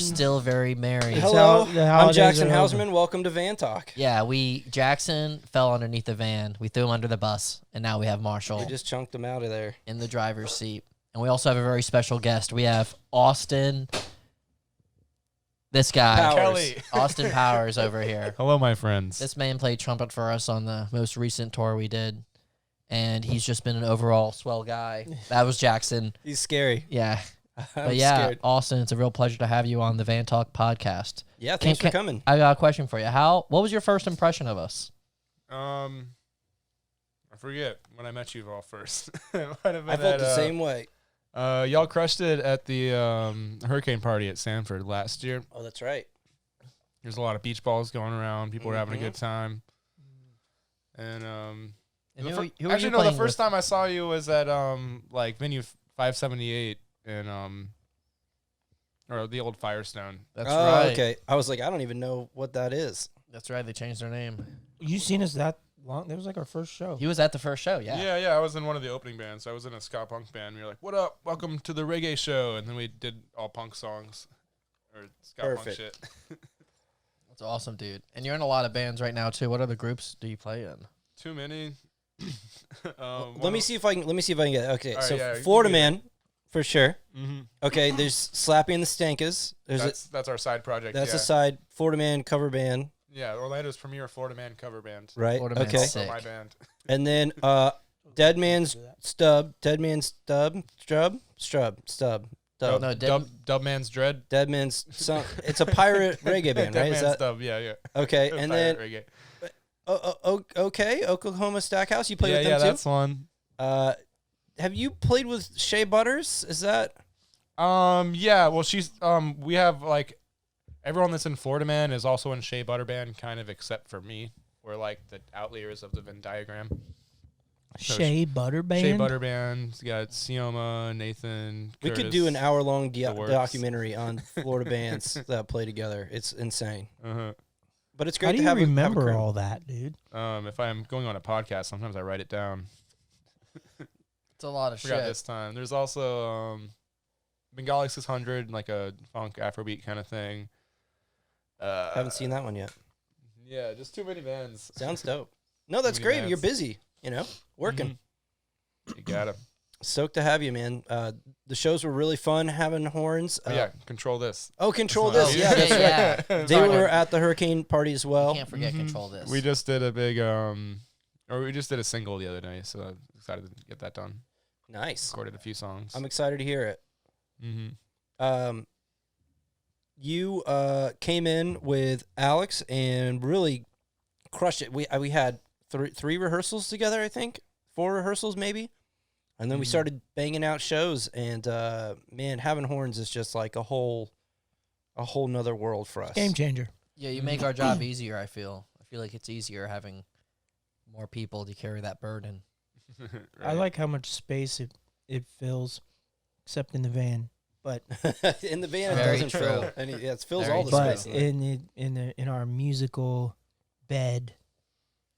still very merry. Hello, The I'm holidays Jackson are over. Hausman. Welcome to Van Talk. Yeah, Jackson fell underneath the van. We threw him under the bus, and now we have Marshall We just chunked him out of there. in the driver's seat. And we also have a very special guest. We have Austin, this guy, Powers. Kelly. Austin Powers over here. Hello, my friends. This man played trumpet for us on the most recent tour we did, and he's just been an overall swell guy. That was Jackson. He's scary. Yeah. I'm But yeah, scared. Austin, it's a real pleasure to have you on the Van Talk podcast. Yeah, thanks for coming. I got a question for you. What was your first impression of us? I forget when I met you all first. Might have been I felt at, the same way. Y'all crushed it at the hurricane party at Sanford last year. Oh, that's right. There's a lot of beach balls going around. People were having a Mhm. good time. And And the who fir- are you actually, no, the playing first with? time I saw you was at like venue 578 in or the old Firestone. That's Oh, right. okay. I was like, I don't even know what that is. That's right. They changed their name. You seen us that long? That was like our first show. He was at the first show, yeah. Yeah. I was in one of the opening bands. I was in a ska punk band. We were like, "What up? Welcome to the Reggae show." And then we did all punk songs or ska punk Perfect. shit. That's awesome, dude. And you're in a lot of bands right now too. What other groups do you play in? Too many. Let me see if I can get it. Okay, All right, so yeah, you Florida can get Man, for sure. Mm-hmm. Okay, there's Slappy and the Stankas. That's our side project. That's yeah. a side Florida Man cover band, Yeah, Orlando's premier Florida Man cover band. right? Florida Man's Okay, sick. Also my band. and then Dead Man's Stub. Dub, No, Dub Man's Dread. Dead Man's Son. It's a pirate reggae band, Dead right? Is Man's that Dub, yeah. okay? And then Reggae. okay, Oklahoma Stackhouse. You played Yeah, with them too. that's one. Have you played with Shea Butters? Is that Yeah, well, she's, we have, like, everyone that's in Florida Man is also in Shea Butter Band, kind of, except for me. We're, like, the outliers of the Venn diagram. So Shea Butter Band. Shea Butter Band, you got Sioma, Nathan, we could Curtis. do an hour-long The works. documentary on Florida bands that play together. It's insane, Uh-huh. but it's How great do to you have remember a crew. all that, dude? If I'm going on a podcast, sometimes I write it down. It's a lot of Forgot shit. this time. There's also Bengali 600, like a funk Afrobeat kind of thing. Haven't seen that one yet. Yeah, just too many bands. Sounds dope. No, that's many great. bands. You're busy, working. You gotta. Stoked to have you, man. The shows were really fun having horns. Yeah, control this. Oh, Control That's This. not- Yeah, that's right. yeah. They were at the hurricane party as well. You can't forget Control This. We just did a big we just did a single the other night, so I'm excited to get that done. Nice. Recorded a few songs. I'm excited to hear it. Mm-hmm. You came in with Alex and really crushed it. We had three rehearsals together, I think, 4 rehearsals maybe, and then we started banging out shows. And man, having horns is just like a whole nother world for us. Game changer. Yeah, you make our job easier, I feel. I feel like it's easier having more people to carry that burden. I like how much space it fills, except in the van. But In the van, it Very doesn't true. fill. And it fills Very all the true. but space. In there. in our musical bed,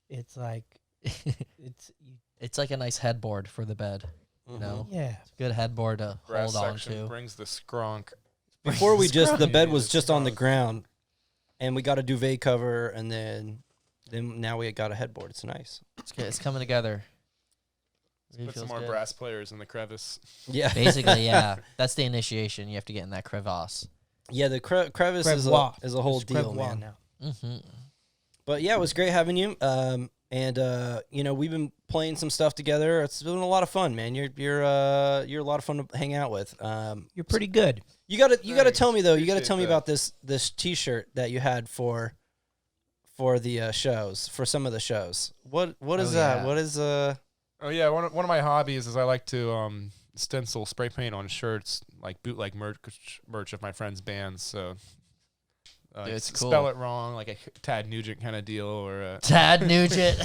it's like it's It's like a nice headboard for the bed. You know, yeah. it's a good headboard to Brass hold on section to. brings the skronk. Before the bed was It's just on the gross. ground, and we got a duvet cover, and then now we got a headboard. It's nice. It's good. It's coming together. Really Put some feels more good. brass players in the crevice. Yeah, Basically, yeah. That's the initiation. You have to get in that crevasse. yeah. The crevice is Crevois. a whole It's deal, Crevois man. now. Mm-hmm. But yeah, it was great having you. And we've been playing some stuff together. It's been a lot of fun, man. You're a lot of fun to hang out with. You're pretty good. You gotta Thanks. tell me though. You gotta Appreciate tell me that. about this T-shirt that you had for the shows, for some of the shows. What is that? yeah. What is Oh yeah, one of my hobbies is I like to stencil spray paint on shirts, like bootleg merch of my friends' bands. So Dude, it's spell cool. it wrong, like a Tad Nugent kind of deal, or a Tad Nugent.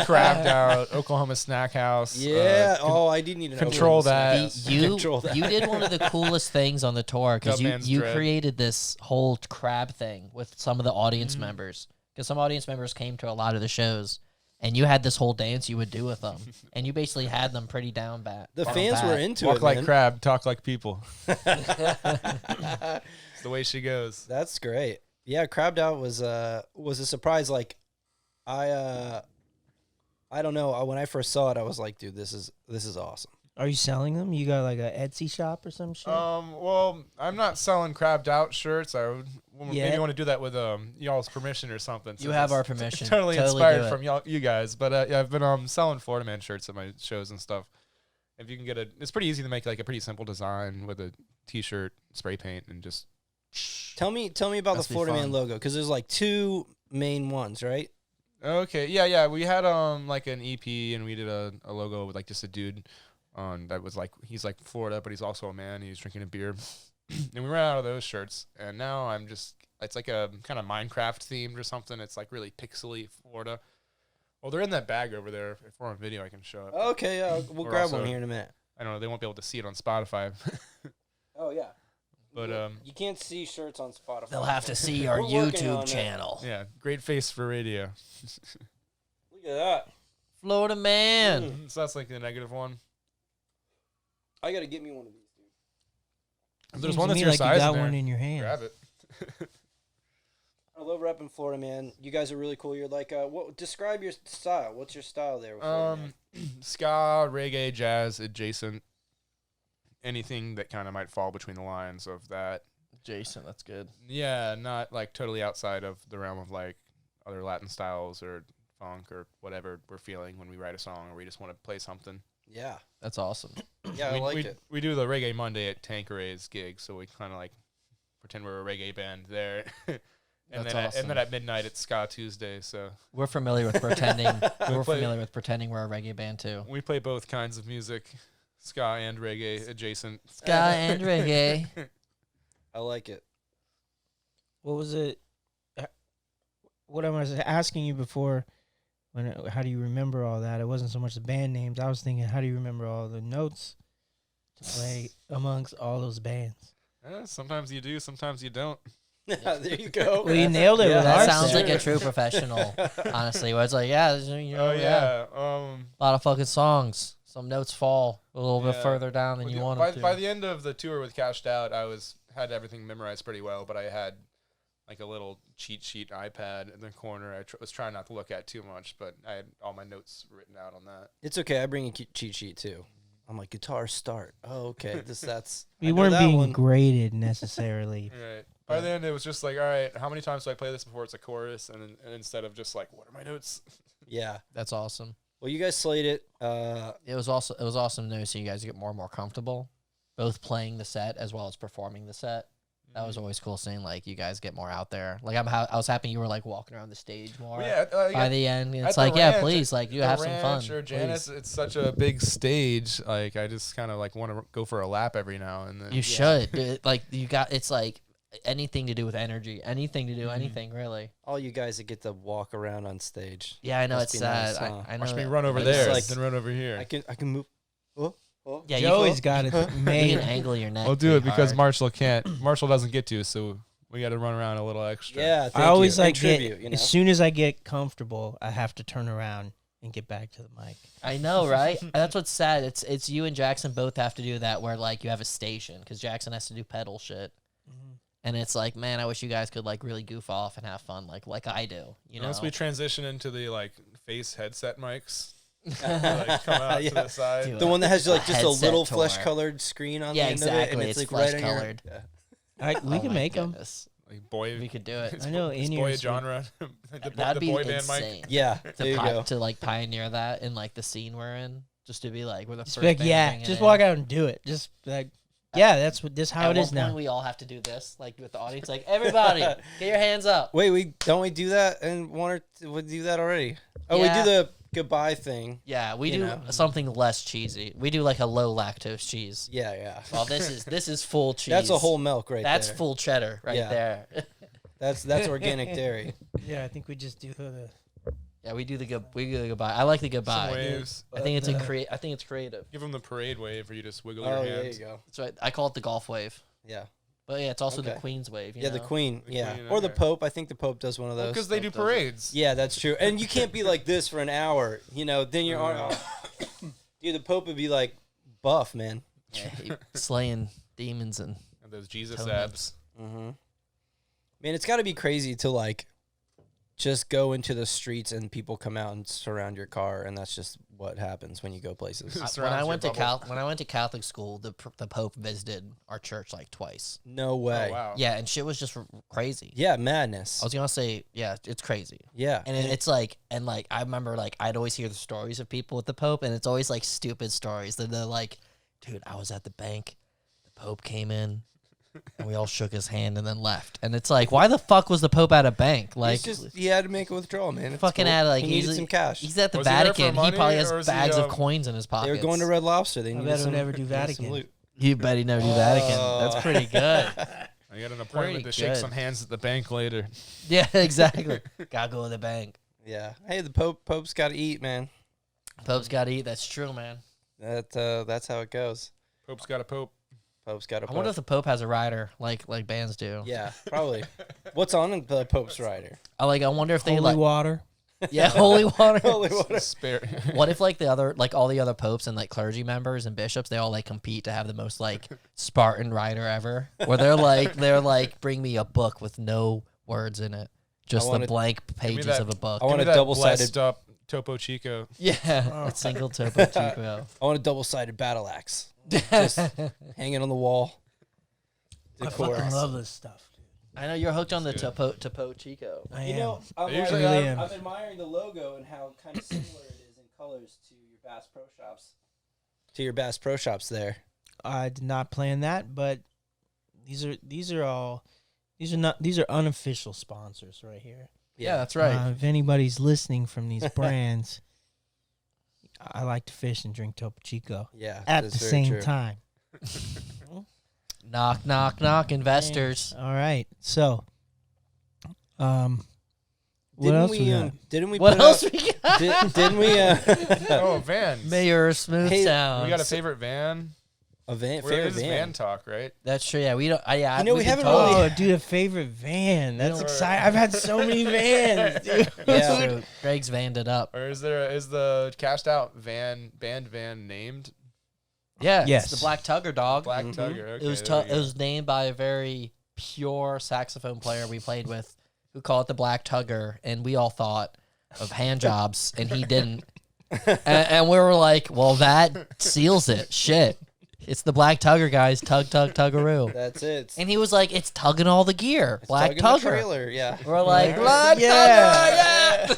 Crabbed Out, Oklahoma Snack House. Yeah. I do need to know. control that. Control that. You did one of the coolest things on the tour because Dubman's you Dread. created this whole crab thing with some of the audience members. Because some audience members came to a lot of the shows, and you had this whole dance you would do with them, and you basically had them pretty down The fans were into Walk it. like man. crab, talk like people. It's the way she goes. That's great. Yeah, Crabbed Out was a surprise. Like, I don't know. When I first saw it, I was like, dude, this is awesome. Are you selling them? You got like a Etsy shop or some shit? Well, I'm not selling Crabbed Out shirts. I would Yeah. maybe want to do that with y'all's permission or something. You since have it's our permission. Totally do inspired it. from you guys. But yeah, I've been selling Florida Man shirts at my shows and stuff. If you can get it's pretty easy to make like a pretty simple design with a t-shirt, spray paint, and just. Tell me about Must the be Florida Man fun. logo, because there's like two main ones, right? Okay, yeah. We had like an EP, and we did a logo with like just a dude that was like, he's like Florida, but he's also a man. He's drinking a beer, and we ran out of those shirts. And now it's like a kind of Minecraft themed or something. It's like really pixely Florida. Well, they're in that bag over there. If we're on video, I can show it. Okay, yeah, we'll Or grab also- one here in a minute. I don't know. They won't be able to see it on Spotify, Oh yeah, but you can't see shirts on Spotify. They'll have to see our We're working on YouTube it. channel. yeah, great face for radio. Look at that. Florida Man. So that's like the negative one. I gotta get me one of these, dude. If there's Seems one to that's me your like size you got in there, one in your hand. grab it. I love repping Florida Man. You guys are really cool. You're like, describe your style. What's your style there? With Florida Man? Ska, reggae, jazz, adjacent, anything that kind of might fall between the lines of that. Jason, that's good. Yeah, not like totally outside of the realm of like other Latin styles or funk or whatever we're feeling when we write a song or we just want to play something. Yeah, That's awesome. yeah, I liked we, it. We do the Reggae Monday at Tanqueray's gig, so we kind of like pretend we're a reggae band there. And That's then, awesome. and then at midnight it's Ska Tuesday, so We're familiar with pretending. We're play- familiar with pretending we're a reggae band too. we play both kinds of music, ska and reggae adjacent. Ska and reggae. I like it. What was it? What I was asking you before, how do you remember all that? It wasn't so much the band names. I was thinking, how do you remember all the notes to play amongst all those bands? Sometimes you do, sometimes you don't. There you go. Well, you nailed it Yeah, with That our sounds set. like a true professional, honestly. Where it's like, yeah, you know, Oh yeah. a lot of fucking songs. Some notes fall a little bit Yeah. further down than you want them to. By the end of the tour with Kash'd Out, I had everything memorized pretty well, but I had like a little cheat sheet iPad in the corner. I was trying not to look at too much, but I had all my notes written out on that. It's okay. I bring a cheat sheet too. I'm like, guitar start. Oh, okay. That's. I We know weren't that being one. graded necessarily. Right. By the end, it was just like, all right, how many times do I play this before it's a chorus? And instead of just like, what are my notes? Yeah. That's awesome. Well, you guys slayed it. It was awesome to see you guys get more and more comfortable, both playing the set as well as performing the set. That was always cool seeing like you guys get more out there. Like I was happy you were like walking around the stage more. Well, yeah, By the end, at it's the like, yeah, ranch, please, like you the have some fun. ranch or Janice, please. it's such a big stage. Like I just kind of like want to go for a lap every now and then. You should. Like you got. It's like anything to do with energy. Anything to do anything really. all you guys that get to walk around on stage. Yeah, I know Must it's be nice, sad. huh? I know. Watch me that. run over Like, there, like- then run over here. I can move. Oh. Yeah, Joey's got it you can made. angle your neck. We'll do it pretty because hard. Marshall can't. Marshall doesn't get to, so we got to run around a little extra. Yeah. I always you. And like tribute, you know? as soon as I get comfortable, I have to turn around and get back to the mic. I know, right? And that's what's sad. It's you and Jackson both have to do that, where like you have a station because Jackson has to do pedal shit, and it's like, man, I wish you guys could like really goof off and have fun, like I do. You know, Once we transition into the like face headset mics, like come out Yeah. to the side. Dude. The one that has like just a Headset little tour. flesh-colored screen on Yeah, the end exactly. of it, and It's it's, like right on your. flesh-colored. Yeah. We Oh can my make them. goodness. Like boy, We could do it. I know is in boy a ears. genre? the That'd be boy band insane. mic. Yeah, there you go. To like pioneer that in like the scene we're in, just to be like we're the Just first. be like, band yeah, bringing just it walk in. out and do it. Just like, yeah, that's what this how At it one is now. point, we all have to do this, like with the audience, like everybody, get your hands up. Wait, don't we do that? And we do that already? Oh, Yeah. we do the goodbye thing. Yeah, we You do know. something less cheesy. We do like a low lactose cheese. Yeah. Well, this is full cheese. That's a whole milk right That's there. full cheddar right Yeah. there. That's organic dairy. Yeah, I think we just do the. Yeah, we do the goodbye. I like the Some goodbye. waves. I think it's I think it's creative. Give them the parade wave where you just wiggle Oh, your there hands. you go. That's right. I call it the golf wave. Yeah. But yeah, it's also the Okay. Queen's wave. You Yeah, know? the Queen. The Yeah. Queen, Or the okay. Pope. I think the Pope does one of those. Because they do Pope does it. parades. Yeah, that's true. And you can't be like this for an hour. You know, then your arm. Dude, the Pope would be like buff, man. Yeah, he- slaying demons and And those Jesus Tone abs. Mm-hmm. Man, it's got to be crazy to like just go into the streets and people come out and surround your car, and that's just what happens when you go places. When I Surrounds went your to bubble. when I went to Catholic school, the Pope visited our church like twice. No way. Oh, wow. Yeah, and shit was just crazy. Yeah, madness. I was gonna say, yeah, it's crazy. Yeah. And it's like, I remember like I'd always hear the stories of people with the Pope, and it's always like stupid stories. They're like, dude, I was at the bank, the Pope came in, and we all shook his hand and then left. And it's like, why the fuck was the Pope at a bank? Like, he had to make a withdrawal, man. It's fucking cool. had like he needed he's- some cash. He's at the Was he there for Vatican. He money, probably or has was he, bags of coins in his They pockets. were going to Red Lobster. They I needed bet he'll some, never do they needed some Vatican. loot. You bet he never do Vatican. That's pretty good. I got an appointment to Pretty shake good. some hands at the bank later. Yeah, exactly. Gotta go to the bank. Yeah. Hey, the Pope's got to eat, man. Pope's gotta eat. That's true, man. That's how it goes. Pope's got a pope. Pope's got a I wonder if the Pope has a rider like bands do. Yeah, probably. What's on the Pope's rider? I wonder if they Holy like water. yeah, holy water. Holy water. Spare. What if like all the other popes and like clergy members and bishops, they all like compete to have the most like Spartan rider ever? Where they're like bring me a book with no words in it, just want the it- blank pages that- of a book. I want Give a me that double-sided. blessed up Topo Chico. Yeah, a single Topo Chico. I want a double-sided battle axe, just hanging on the wall. I Decor. fucking love this stuff, dude. I know you're hooked on the Good. Topo Chico. I You am. know, I'm, They usually really am. I'm admiring the logo and how kind of similar it is in colors to your Bass Pro Shops. To your Bass Pro Shops there. I did not plan that, but these are unofficial sponsors right here. Yeah, that's right. If anybody's listening from these brands, I like to fish and drink Topo Chico Yeah. at that's the very same true. time. Knock, knock, knock, investors. All right, so, what else we got? Didn't we What put else out, we got? didn't we Oh, vans. Mayor of Smooth Hey, Sound. We got a favorite van. a van, Where favorite is van van? talk, right? That's true. Yeah, we don't. Yeah, You know, we can haven't totally- really- Oh, dude, a favorite van. That's know- exciting. I've had so many vans, dude. That's Yeah. true. Greg's vanned it up. Or is the Kash'd Out band named Yeah, Yes. it's the Black Tugger dog. Black Mhm. Tugger? Okay, It was there we it was named by a very pure saxophone player we played with, who called it the Black Tugger, and we all thought of hand jobs, and he didn't. And we were like, well, that seals it. Shit, it's the Black Tugger, guys. Tug, tug, tuggaroo. That's it. And he was like, it's tugging all the gear. It's Black tugging the Tugger. trailer, yeah. We're like, Yeah. Black Yeah. Tugger, yeah.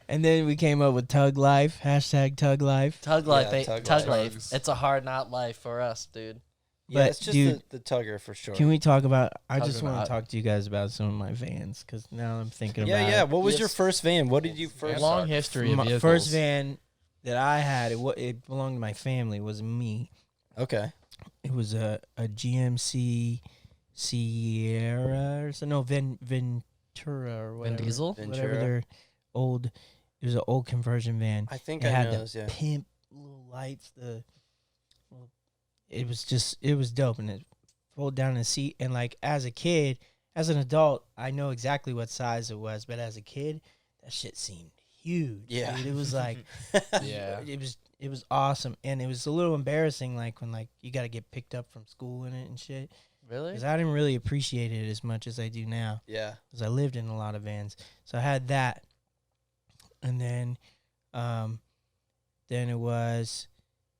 And then we came up with Tug Life, hashtag Tug Life. Tug life, Yeah, eh? tug Tug life. life. It's a hard not life for us, dude. Yeah, But, it's just dude, the tugger for sure. Can we talk about? I Talk just want about- to talk to you guys about some of my vans because now I'm thinking Yeah, about yeah. it. What was your Yes. first van? What did you first? Van Long talk. history of My vehicles. first van that I had, it belonged to my family. It was me. Okay. It was a GMC Sierra or so. No, Ventura or whatever. Vin Diesel? Whatever Ventura. their old. It was an old conversion van. I think It I had know the those, yeah. pimp little lights. It was dope, and it folded down in the seat. And like as a kid, as an adult, I know exactly what size it was, but as a kid, that shit seemed huge. Yeah. dude. It was like Yeah. it was awesome, and it was a little embarrassing, like when like you got to get picked up from school in it and shit. Really? Because I didn't really appreciate it as much as I do now. Yeah. Because I lived in a lot of vans, so I had that, and then I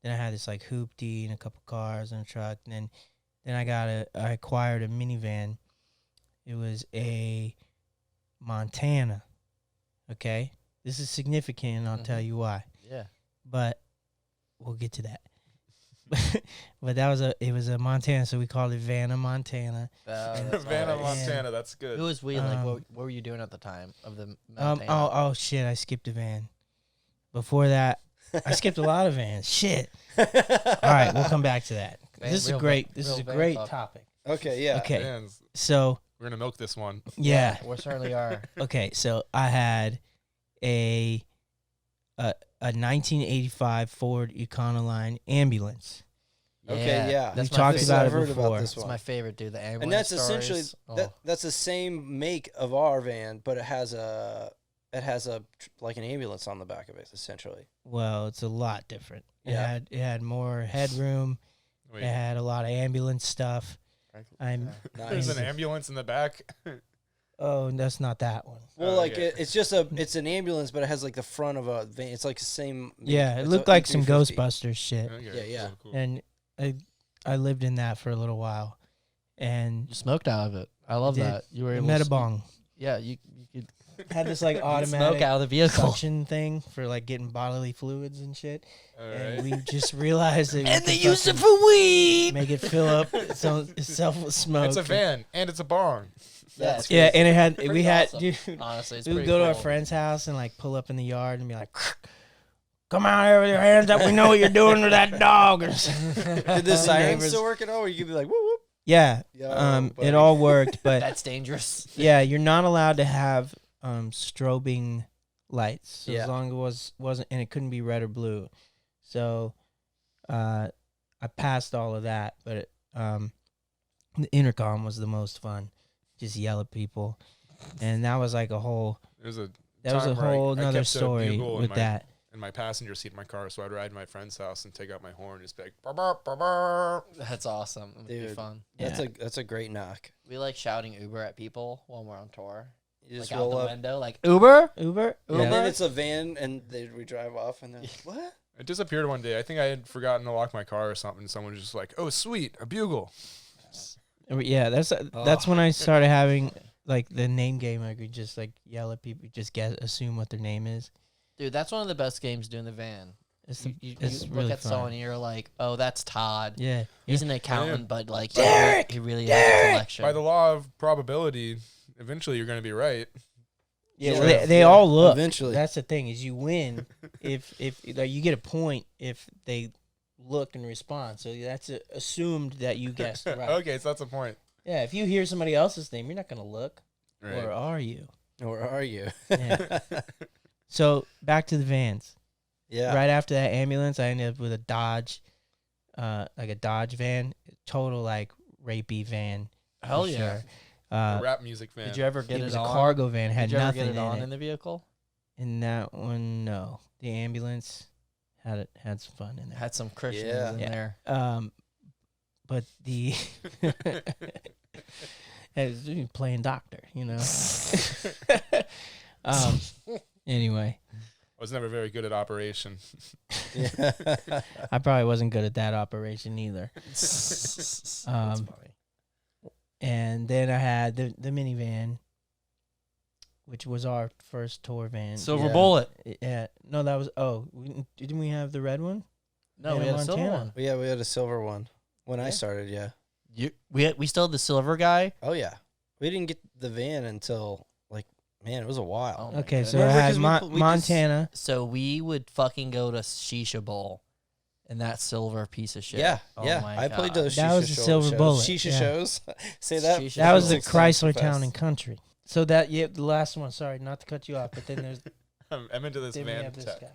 had this like hoopty and a couple cars and a truck, and then I acquired a minivan. It was a Montana. Okay, this is significant, and I'll tell you why. Yeah. But we'll get to that. But it was a Montana, so we called it Vanna Montana. That's Vanna, alright. Montana. That's good. Who was we? Like, Um, what were you doing at the time of the Montana? Oh shit! I skipped a van. Before that, I skipped a lot of vans. Shit. All right, we'll come back to that. Van- This is real great. van- This real is a van great talk. topic. Okay, yeah. Okay, Vans. so We're gonna milk this one. yeah. We certainly are. Okay, so I had a 1985 Ford Econoline ambulance. Okay, yeah. That's We my talked favorite. about it I've heard before. about this That's one. my favorite, dude. The ambulance And that's stories. essentially Oh. that's the same make of our van, but it has like an ambulance on the back of it, essentially. Well, it's a lot different. Yeah. It had more headroom. Wait, It had a lot of ambulance stuff. I'm. There's an ambulance in the back. Oh, that's not that one. Well, Oh, like yeah. it's an ambulance, but it has like the front of a van. It's like the same. Yeah, it it's looked a like some E350. Ghostbusters shit. Okay, Yeah. cool. And I lived in that for a little while, and You smoked out of it. I love did. that. You were I able met to a bong. Yeah, you could Had this like smoke automatic out of the vehicle. suction thing for like getting bodily fluids and shit. All And right. we just realized that we And they could used it fucking for weed. make it fill up itself with smoke. It's a van and it's a bong. That's Yeah, crazy. and it had Pretty we had awesome. dude. Honestly, it's We would pretty go to our cool. friend's house and like pull up in the yard and be like, "Come out here with your hands up. We know what you're doing with that dog." Did the Neighbors. sirens still work at all? Or you could be like, whoop whoop. Yeah, Yo, buddy. it all worked, but That's dangerous. yeah, you're not allowed to have strobing lights. So Yeah. as long as it wasn't, and it couldn't be red or blue. So I passed all of that, but the intercom was the most fun. Just yell at people, and that was like a whole. There's a That was a time where I whole nother kept a story bugle in with my- that. in my passenger seat of my car, so I'd ride to my friend's house and take out my horn and just be like, "Brr, brr, brr, brr." That's awesome. It would be Dude. fun. That's a great knock. We like shouting Uber at people when we're on tour. You just Like out roll the up. window, like Uber. Uber. And Uber? then it's a van, and we drive off, and they're like, what? It disappeared one day. I think I had forgotten to lock my car or something. Someone was just like, "Oh, sweet, a bugle." Yeah, that's when I started having like the name game. I could just like yell at people, just assume what their name is. Dude, that's one of the best games to do in the van. It's You it's look really at fun. someone and you're like, oh, that's Todd. Yeah, He's an accountant, but like Derek! he really has a collection. By the law of probability, eventually you're going to be right. yeah. Yeah. Well, they all look. Eventually. That's the thing is you win if like, you get a point if they look and respond. So that's assumed that you guessed right. Okay, so that's the point. Yeah, if you hear somebody else's name, you're not gonna look, Right. or are you? Or are you? Yeah. So back to the vans. Yeah. Right after that ambulance, I ended up with a Dodge, like a Dodge van, total like rapey van. Hell for yeah. sure. A rap music fan. Did you ever get It it was a on? cargo van, had Did you ever nothing get it on in in it. the vehicle? In that one, no. The ambulance had some fun in there. Had some Christians Yeah. in Yeah. there. But the as playing doctor, you know. Anyway, I was never very good at operation. Yeah. I probably wasn't good at that operation either. That's Um, funny. And then I had the minivan, which was our first tour van. Silver Yeah. Bullet. Yeah, no, that was didn't we have the red one? No, we Hannah had a silver Montana. one. Yeah, we had a silver one when I Yeah. started. Yeah. We still had the silver guy. Oh yeah. We didn't get the van until like, man, it was a while. Oh my Okay, so goodness. I Remember, had 'cause we just- Montana. So we would fucking go to Shisha Bowl in that silver piece of shit. Yeah, Oh yeah. my I played God. those. That Shisha was the Silver shows. Bullet, Shisha yeah. shows. Say that. Shisha That was the shows. Chrysler Fast. Town and Country. So that the last one. Sorry, not to cut you off, but then there's I'm into this then we van have this tech. guy.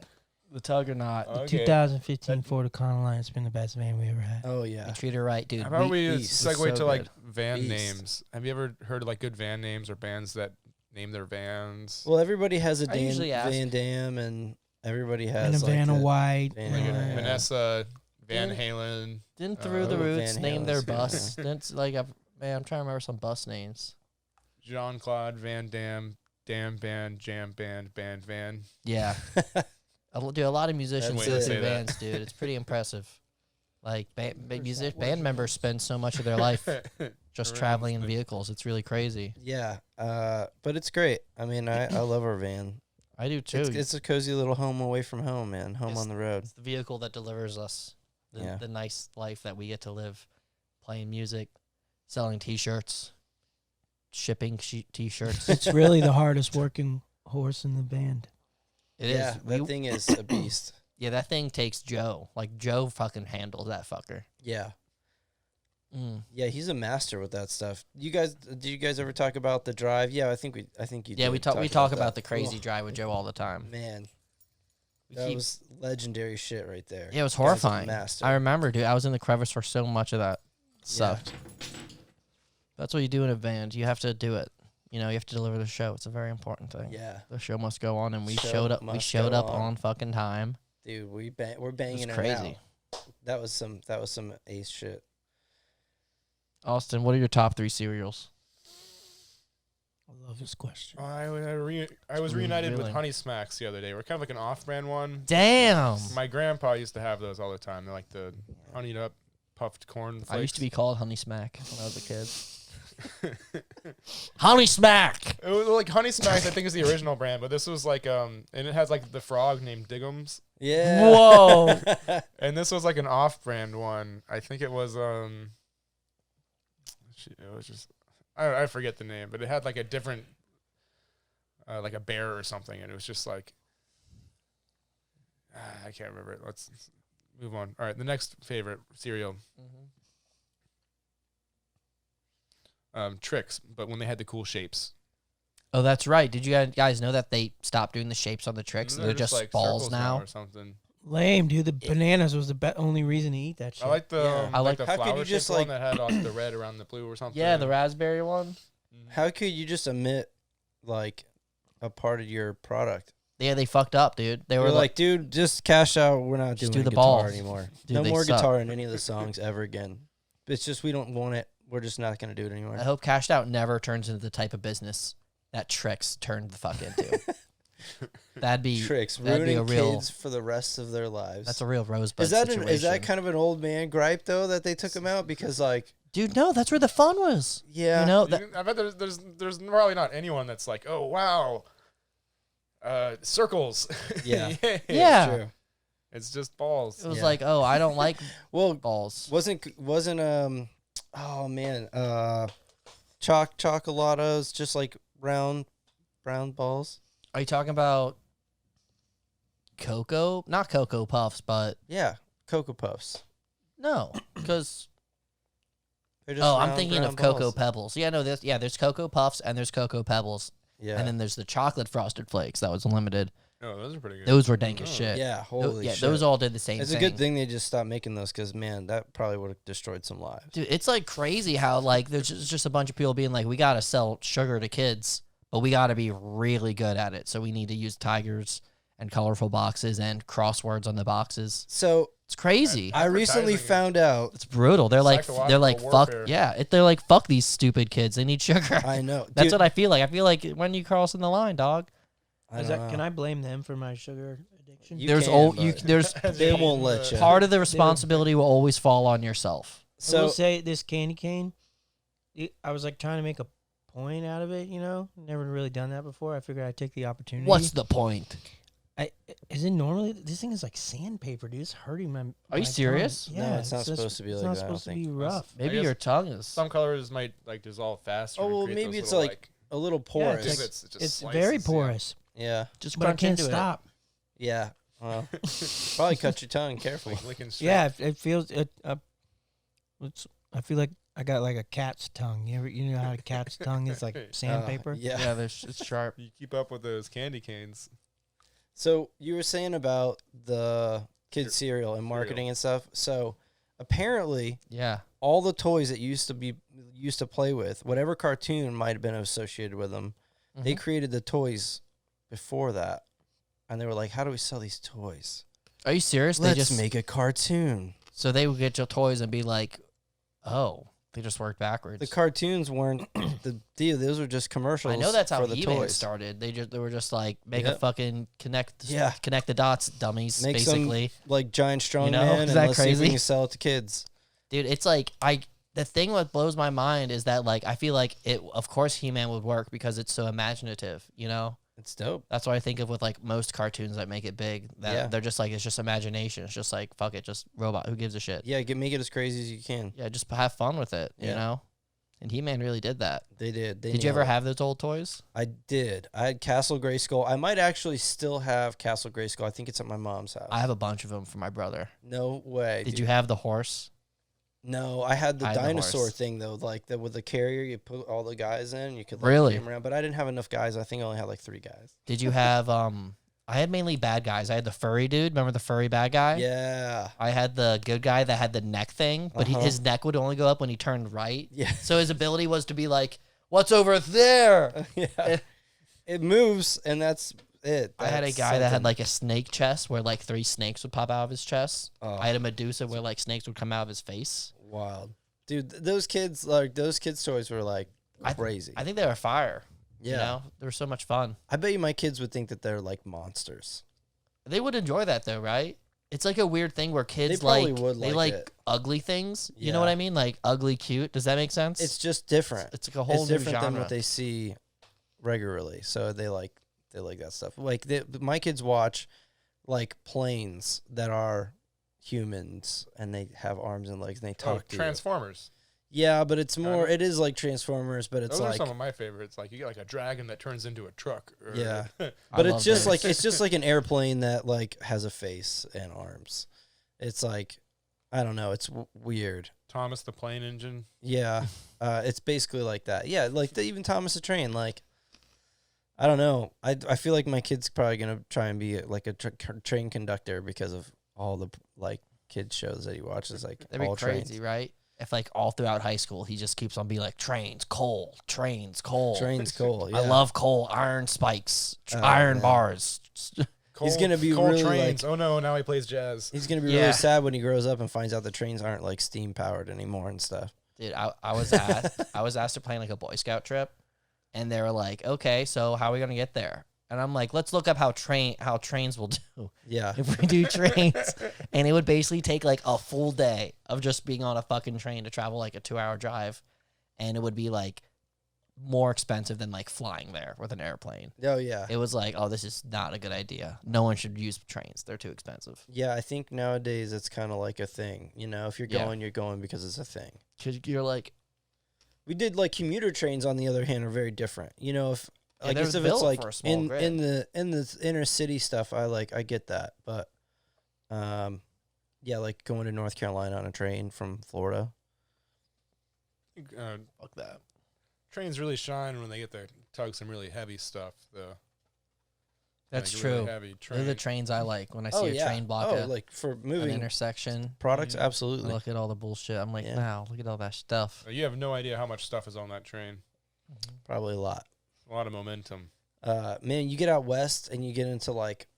The tug or not. Okay. 2015 Ford Econoline. It's been the best van we ever had. Oh We yeah. treat her right, dude. How about we Beast. segue So to like good. van Beast. names? Have you ever heard of like good van names or bands that name their vans? Well, everybody has a I usually ask. Van Dam, and everybody has And a like Vanna the- White. Van and, Halen. Vanessa, Van Didn't- Halen. Didn't Through the Oh, Roots Van name their Halen's good. bus? Didn't like man, I'm trying to remember some bus names. Jean Claude Van Damme, Dam Band, Jam Band, Band Van. Yeah. Dude, a lot of musicians That's go it. through Say that. bands, dude. It's pretty impressive. Like band members spend so much of their life just Around traveling in the- vehicles. It's really crazy. Yeah. But it's great. I mean, I love our van. I do too. It's a cozy little home away from home, man. Home It's- on the road. It's the vehicle that delivers us Yeah. the nice life that we get to live, playing music, selling T-shirts, shipping T-shirts. It's really the hardest working horse in the band. It is. Yeah, that thing is a beast. Yeah, that thing takes Joe. Like Joe fucking handles that fucker. Yeah. Mm. Yeah, he's a master with that stuff. Did you guys ever talk about the drive? Yeah, I think you Yeah, did we talk about the that. crazy Ugh, drive with Joe all the time. man. We That keep- was legendary shit right there. Yeah, it was Guy's a horrifying. master. I remember, dude. I was in the crevice for so much of that. Sucked. That's what you do in a band. You have to do it. You know, you have to deliver the show. It's a very important thing. Yeah, The show must go on, and we Show showed up. We must showed go up on. on fucking time. dude, we're It banging was it crazy. out. That was some ace shit. Austin, what are your top 3 cereals? I love this question. I was reunited with Really? Honey Smacks the other day. We're kind of like an off-brand one. Damn. My grandpa used to have those all the time. They're like the honeyed up puffed corn flakes. I used to be called Honey Smack when I was a kid. Honey Smack. It was like Honey Smacks, I think, is the original brand, but this was like and it has like the frog named Diggums, Yeah. Whoa. and this was like an off-brand one. I think it was it was just I forget the name, but it had like a different like a bear or something, and it was just like I can't remember it. Let's move on. All right, the next favorite cereal. Tricks, but when they had the cool shapes. Oh, that's right. Did you guys know that they stopped doing the shapes on the tricks? And They're just like balls circles now. or something. Lame, dude. The bananas was the only reason to eat that shit. I like the Yeah. I like- the How could flower you just, one like- that had like the red around the blue or something. Yeah, the raspberry one. How could you just omit like a part of your product? Yeah, they fucked up, dude. They You're were like, dude, just cash out. We're not Just doing do the guitar balls. anymore. Dude, No they more suck. guitar in any of the songs ever again. It's just we don't want it. We're just not going to do it anymore. I hope Kash'd Out never turns into the type of business that Tricks turned the fuck into. That'd be Tricks that'd be ruining a real. kids for the rest of their lives. That's a real rosebud is that situation. kind of an old man gripe though that they took him out because like Dude, no, that's where the fun was. yeah You know You that. can- I bet there's probably not anyone that's like, oh wow, circles. Yeah. Yeah. true. It's just balls. It was Yeah. like, oh, I don't like Well, balls. wasn't oh man chocolatos just like round brown balls. Are you talking about Cocoa? Not Cocoa Puffs, but Yeah, Cocoa Puffs. no, because They're just I'm round thinking brown of Cocoa balls. Pebbles. Yeah, no, there's Cocoa Puffs and there's Cocoa Pebbles, Yeah, and then there's the chocolate frosted flakes that was limited. Oh, those are pretty good. Those were dank as Oh. shit. yeah, Tho- holy yeah, shit. those all did the same It's thing. a good thing they just stopped making those because man, that probably would have destroyed some lives. Dude, it's like crazy how like there's just a bunch of people being like, we gotta sell sugar to kids, but we gotta be really good at it. So we need to use tigers and colorful boxes and crosswords on the boxes. So It's crazy. I recently Advertising. found out. It's brutal. They're like Psychological fuck warfare. yeah. They're like fuck these stupid kids. They need sugar. I know. That's Dude, what I feel like. I feel like when you crossing the line, dog. I Is don't that, know. can I blame them for my sugar addiction? You there's can, old you but there's they won't let you. part of the responsibility will always fall on yourself. I will So say this candy cane, I was like trying to make a point out of it, you know? Never really done that before. I figured I'd take the opportunity. What's the point? Is it normally, this thing is like sandpaper, dude. It's hurting my Are you my serious? tongue. No, Yeah. it's not supposed to be it's like not that, I don't supposed to be think. rough. Maybe guess your tongue is Some colors might like dissolve faster. Oh, and well, create maybe those it's little, like a little Yeah, porous. it's If like- it's just It's slices, very yeah. porous, Yeah, just but I crunch can't into stop. yeah. Well, probably cut your tongue. Careful. Like licking straight. Yeah, it feels, I feel like I got like a cat's tongue. You know how a cat's tongue is like sandpaper? it. Yeah. Yeah, it's sharp. You keep up with those candy canes. So you were saying about the kids cereal and marketing and stuff. So apparently, Yeah. all the toys that used to play with, whatever cartoon might have been associated with them, they Mhm. created the toys before that, and they were like, "How do we sell these toys? Are you serious? Let's they just make a cartoon." so they would get your toys and be like, oh, they just worked backwards. The cartoons weren't the deal; those were just commercials. I know that's how for the He-Man toys. started. They were just like make a Yep. fucking connect the dots, dummies, Make some basically. like giant strong know, man, is and that let's see if we crazy? can sell it to kids. Dude, it's like the thing that blows my mind is that like I feel like it of course He-Man would work because it's so imaginative, you know? It's dope. That's what I think of with like most cartoons that make it big. That Yeah. they're just like it's just imagination. It's just like fuck it, just robot. Who gives a shit? Yeah, make it as crazy as you can. Yeah, just have fun with it, you Yeah. know? And He-Man really did that. They did. They Did you nailed ever it. have those old toys? I did. I had Castle Grayskull. I might actually still have Castle Grayskull. I think it's at my mom's house. I have a bunch of them for my brother. No way. Did dude. you have the horse? No, I had the I had the dinosaur horse. thing though, like with the carrier. You put all the guys in. You could like, Really? carry 'em around, but I didn't have enough guys. I think I only had like 3 guys. Did you have I had mainly bad guys. I had the furry dude. Remember the furry bad guy? Yeah, I had the good guy that had the neck thing, but Uh-huh. his neck would only go up when he turned right. yeah, So his ability was to be like, "What's over there?" yeah. It moves, and that's it. I had a That's guy that had something. like a snake chest where like 3 snakes would pop out of his chest. Oh, I had a Medusa where like snakes would come out of his face. wild. Dude, those kids toys were like crazy. I think they were fire. Yeah. You know, they were so much fun. I bet you my kids would think that they're like monsters. They would enjoy that though, right? It's like a weird thing where kids probably like would they like like it. ugly things. You know Yeah. what I mean? Like ugly cute. Does that make sense? It's just different. It's like a whole It's new different genre. than what they see regularly. So they like that stuff. Like my kids watch like planes that are humans and they have arms and legs and they talk to you. Transformers. Yeah, but it's more. It is like Transformers, but it's Those are like some of my favorites. Like you get like a dragon that turns into a truck. Or yeah, I but love it's just those. like an airplane that like has a face and arms. It's like I don't know. It's weird. Thomas the Plane Engine. Yeah, it's basically like that. Yeah, like even Thomas the Train. Like I don't know. I feel like my kid's probably gonna try and be like a train conductor because of all the like kids shows that he watches. Like That'd be all crazy, trains. right? If like all throughout high school he just keeps on being like trains, coal, trains, coal. Train's cool. Yeah. I love coal, iron spikes, Oh, iron man. bars. He's gonna be coal really, trains. like- Oh no! Now he plays jazz. He's gonna be Yeah. really sad when he grows up and finds out the trains aren't like steam powered anymore and stuff. Dude, I was asked to plan like a Boy Scout trip, and they were like, "Okay, so how are we gonna get there?" And I'm like, "Let's look up how trains will do Yeah. if we do trains." And it would basically take like a full day of just being on a fucking train to travel like a 2-hour drive, and it would be like more expensive than like flying there with an airplane. Oh yeah. It was like, oh, this is not a good idea. No one should use trains. They're too expensive. Yeah, I think nowadays it's kind of like a thing. You know, if you're Yeah. going, you're going because it's a thing. Because you're like, We did like commuter trains on the other hand are very different. You know, if Yeah, I they're guess if built it's like for a small in grid. in the inner city stuff, I get that. But yeah, like going to North Carolina on a train from Florida. fuck that. Trains really shine when they get to tug some really heavy stuff, though. That's Like, true. Really heavy They're the train. trains I like when I see a train block like for an moving intersection. products, I absolutely. look at all the bullshit. I'm like, Yeah. wow, look at all that stuff. You have no idea how much stuff is on that train. Probably a lot. A lot of momentum. Man, you get out west and you get into like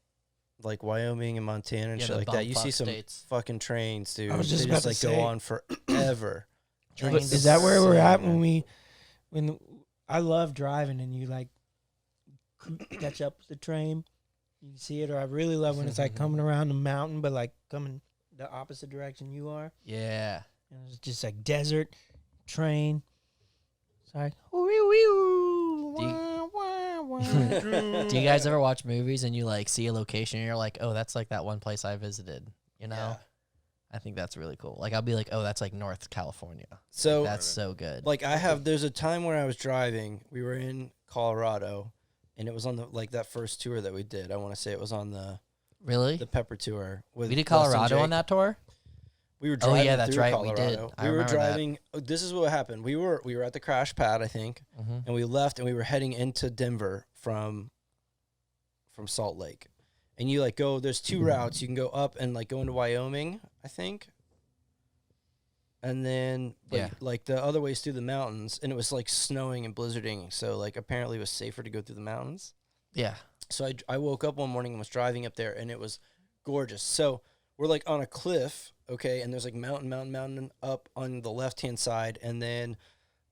Wyoming and Montana and Yeah, shit the like that. You see bumfuck some states. fucking trains, dude. I was just they about just to like say. go on forever. Trains Is that where we're at insane, man. when I love driving and you like catch up with the train, you see it, or I really love when it's like coming around the mountain, but like coming the opposite direction you are. Yeah. And it's just like desert train. It's like Do you guys ever watch movies and you like see a location and you're like, oh, that's like that one place I visited? You know? Yeah. I think that's really cool. Like I'll be like, oh, that's like North California. So That's so good. like there's a time when I was driving, we were in Colorado and it was on the like that first tour that we did. I want to say it was on the Really? Pepper tour with We did Wes and Colorado on Jake. that tour? We were Oh, driving yeah, that's through right, we did. Colorado. I We were remember that. driving. This is what happened. We were at the crash pad, I think, Mm-hmm. and we left and we were heading into Denver from Salt Lake. And you like go. There's two routes. You can go up and like go into Wyoming, I think. And then Yeah. like the other way's through the mountains, and it was like snowing and blizzarding. So like apparently it was safer to go through the mountains. Yeah. So I woke up one morning and was driving up there, and it was gorgeous. So we're like on a cliff, okay, and there's like mountain up on the left-hand side, and then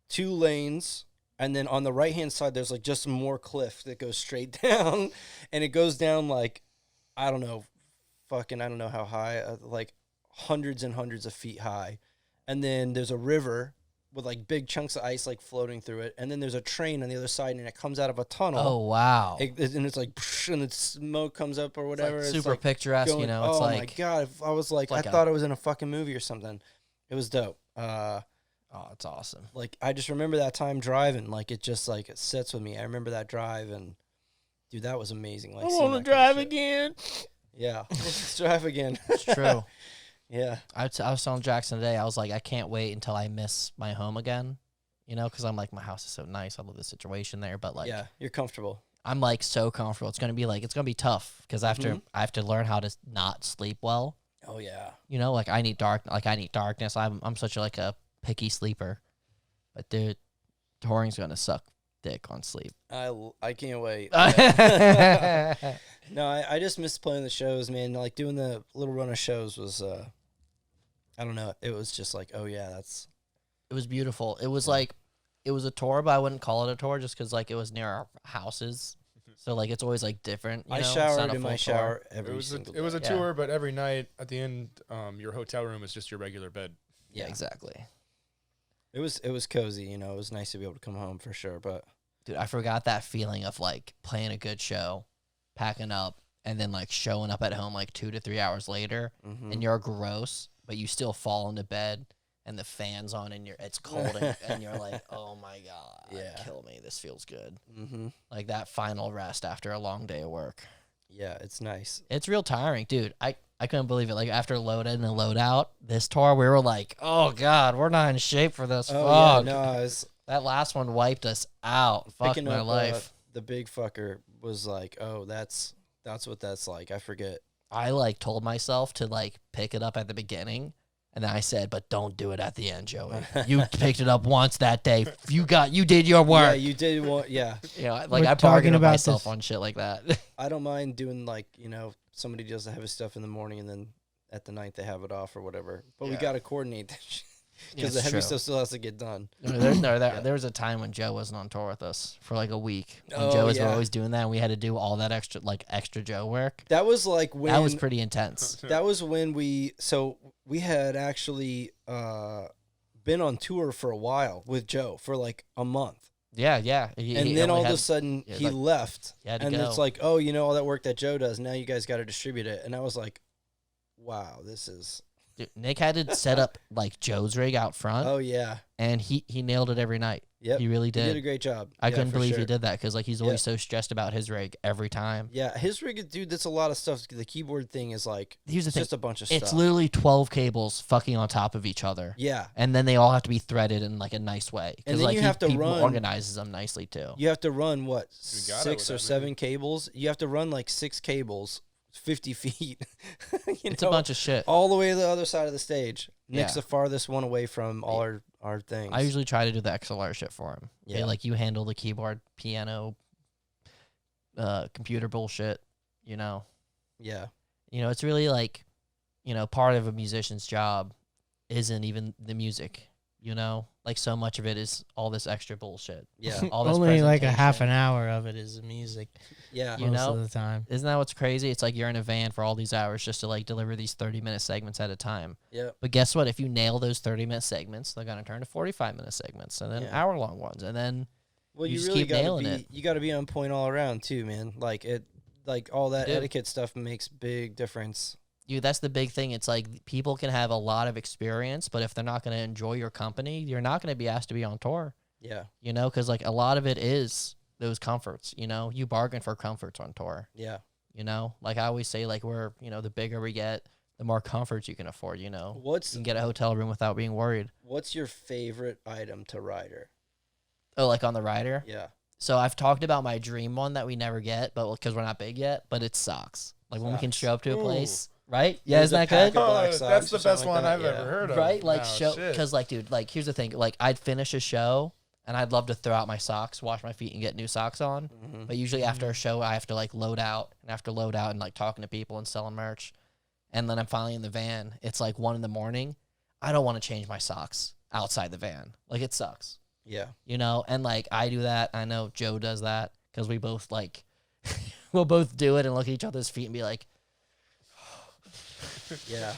2 lanes, and then on the right-hand side there's like just more cliff that goes straight down, and it goes down like, I don't know how high, like hundreds and hundreds of feet high. And then there's a river with like big chunks of ice like floating through it, and then there's a train on the other side, and it comes out of a tunnel. Oh wow. And it's like, and the smoke comes up or whatever. It's It's like super like picturesque, going- you know. It's oh like, my god! I was like, like I a- thought it was in a fucking movie or something. It was dope. oh, it's awesome. Like I just remember that time driving. Like it just like it sits with me. I remember that drive, and dude, that was amazing. Like I seeing want that to kind of drive shit. again. Yeah, let's drive again. It's true. Yeah, I was telling Jackson today, I was like, I can't wait until I miss my home again, you know, because I'm like, my house is so nice. I love the situation there, but like, yeah, you're comfortable. I'm like so comfortable. It's gonna be tough because after I have to learn how to not sleep well. Oh yeah. You know, like I need darkness. I'm such like a picky sleeper, but dude, touring's gonna suck dick on sleep. I can't wait. Yeah, No, I just miss playing the shows, man. Like doing the little run of shows was, I don't know. It was just like, oh yeah, It was beautiful. It was like, it was a tour, but I wouldn't call it a tour just because like it was near our houses. So like it's always like different. I It's showered not a in my full shower tour. every It was single it was a day. tour, but every night at the end, your hotel room is just your regular bed. Yeah, exactly. It was cozy, you know. It was nice to be able to come home for sure. But Dude, I forgot that feeling of like playing a good show, packing up, and then like showing up at home like 2 to 3 hours later, and you're gross, but you still fall into bed, and the fan's on, and it's cold, and you're like, oh my god, Yeah. kill me. This feels good. mm-hmm. Like that final rest after a long day of work. Yeah, it's nice. It's real tiring, dude. I couldn't believe it. Like after load in and load out, this tour we were like, oh god, we're not in shape for this. Oh Fuck. yeah, no, I was That last one wiped us out. Fuck picking my up. life. The big fucker was like, oh, that's what that's like. I forget. I like told myself to like pick it up at the beginning, and then I said, but don't do it at the end, Joey. You picked it up once that day. You did your Yeah, work. you did want. Yeah, You know, like We're I talking bargained with about myself this. on shit like that. I don't mind doing like, you know, somebody does the heavy stuff in the morning and then at the night they have it off or whatever. But we Yeah. got to coordinate that shit Yeah, because the it's heavy true. stuff still has to get done. There was a time when Joe wasn't on tour with us for like a week. When Oh, Joe was yeah. always doing that, and we had to do all that extra Joe work. That was like when That was pretty intense. that was when we had actually been on tour for a while with Joe for like a month. Yeah. And then all of a sudden yeah, he like, left. he had to And go. it's like, oh, you know, all that work that Joe does, now you guys got to distribute it. And I was like, wow, this is, Dude, Nick had to set up like Joe's rig out front, oh, yeah. and he nailed it every night. Yep. He really He did. did a great job. I Yeah, couldn't for believe sure. he did that because like he's always Yeah. so stressed about his rig every time. Yeah, his rig, dude, that's a lot of stuff. The keyboard thing is like, Here's the it's thing: just a bunch of it's stuff. literally 12 cables fucking on top of each other, Yeah. and then they all have to be threaded in like a nice way. And Because then like you have to he run- organizes them nicely too. You have to run, what, You got it 6 with or that 7 rig. cables? You have to run like 6 cables, 50 feet. It's a bunch of shit. all the way to the other side of the stage. Nick's Yeah. the farthest one away from all our things. I usually try to do the XLR shit for him. Yeah. Yeah, like you handle the keyboard, piano, computer bullshit. yeah. It's really like, part of a musician's job isn't even the music. Like so much of it is all this extra bullshit. Yeah. All this Only like a half presentation. an hour of it is music. Yeah. You most know? of the time. Isn't that what's crazy? It's like you're in a van for all these hours just to like deliver these 30-minute segments at a time. Yeah. But guess what? If you nail those 30-minute segments, they're gonna turn to 45-minute segments, and then Yeah. hour-long ones, and then Well, You you just really keep gotta nailing be it. you gotta be on point all around too, man. Like all that You do. etiquette stuff makes big difference. that's the big thing. It's like people can have a lot of experience, but if they're not gonna enjoy your company, you're not gonna be asked to be on tour. Yeah. Because like a lot of it is those comforts. You bargain for comforts on tour. Yeah. Like I always say, like we're the bigger we get, the more comforts you can afford. You can get a hotel room without being worried. What's your favorite item to rider? Oh, like on the rider. Yeah. So I've talked about my dream one that we never get, but because we're not big yet. But it's socks. Like when we can Socks. show up to a Ooh. place, right? Yeah, There's isn't a that pack good? of black Oh, socks that's or the best something like one that, I've yeah. ever heard of. Right? Like No, show shit. because like dude, like here's the thing. Like I'd finish a show and I'd love to throw out my socks, wash my feet, and get new socks on. Mhm. But usually after a show, I have to like load out and like talking to people and selling merch. And then I'm finally in the van. It's like 1 a.m. I don't want to change my socks outside the van. Like it sucks, Yeah. And like I do that. I know Joe does that because we both like, we'll both do it and look at each other's feet and be like, Yeah.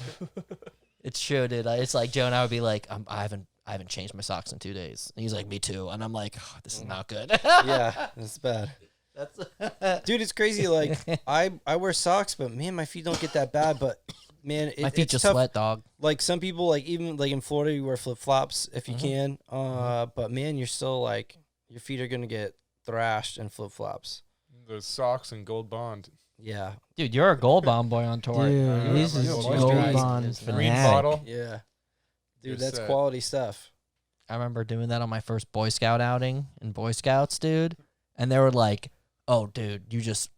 it's true, dude. It's like Joe and I would be like, I haven't changed my socks in 2 days. And he's like, me too. And I'm like, oh, this is not good. Yeah. That's bad. That's Dude, it's crazy. Like I wear socks, but man, my feet don't get that bad. But man, my feet it's just tough. sweat, dog. Like some people, like even like in Florida, you wear flip flops if you Mhm. can. But man, you're still like your feet are gonna get thrashed in flip flops. The socks and Gold Bond. Yeah. Dude, you're a gold bomb boy on tour. Dude, this Yeah, is yeah, Gold moisturizer Bond is nice. Green fanatic. bottle. Yeah. Dude, You're that's set. quality stuff. I remember doing that on my first Boy Scout outing in Boy Scouts, dude. And they were like, "Oh, dude, you just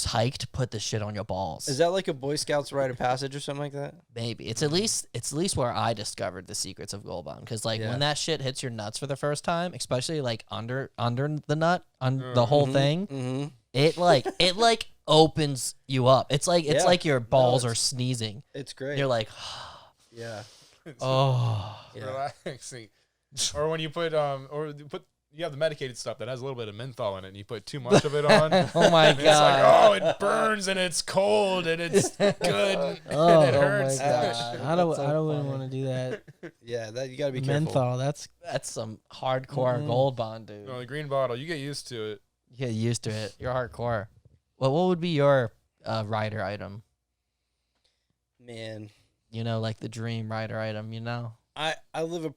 hiked, put this shit on your balls." Is that like a Boy Scouts rite of passage or something like that? Maybe it's at least where I discovered the secrets of Gold Bond. Because like Yeah. when that shit hits your nuts for the first time, especially like under the nut, the whole thing, Mm-hmm. it like opens you up. It's like Yeah. your balls No, are sneezing. It's great. You're like, Yeah. oh. Yeah. Relaxing. Or when you put you have the medicated stuff that has a little bit of menthol in it, and you put too much of it on. Oh my and god. it's like, oh, it burns and it's cold and it's good and Oh, it oh my hurts. god. I don't That's so wouldn't funny. want to do that. Yeah, that you gotta be careful. Menthol. That's That's some hardcore gold bond, dude. No, the green bottle, you get used to it. You get used to it. You're hardcore. Well, what would be your rider item? Man, You know, like the dream rider item, you know? I live a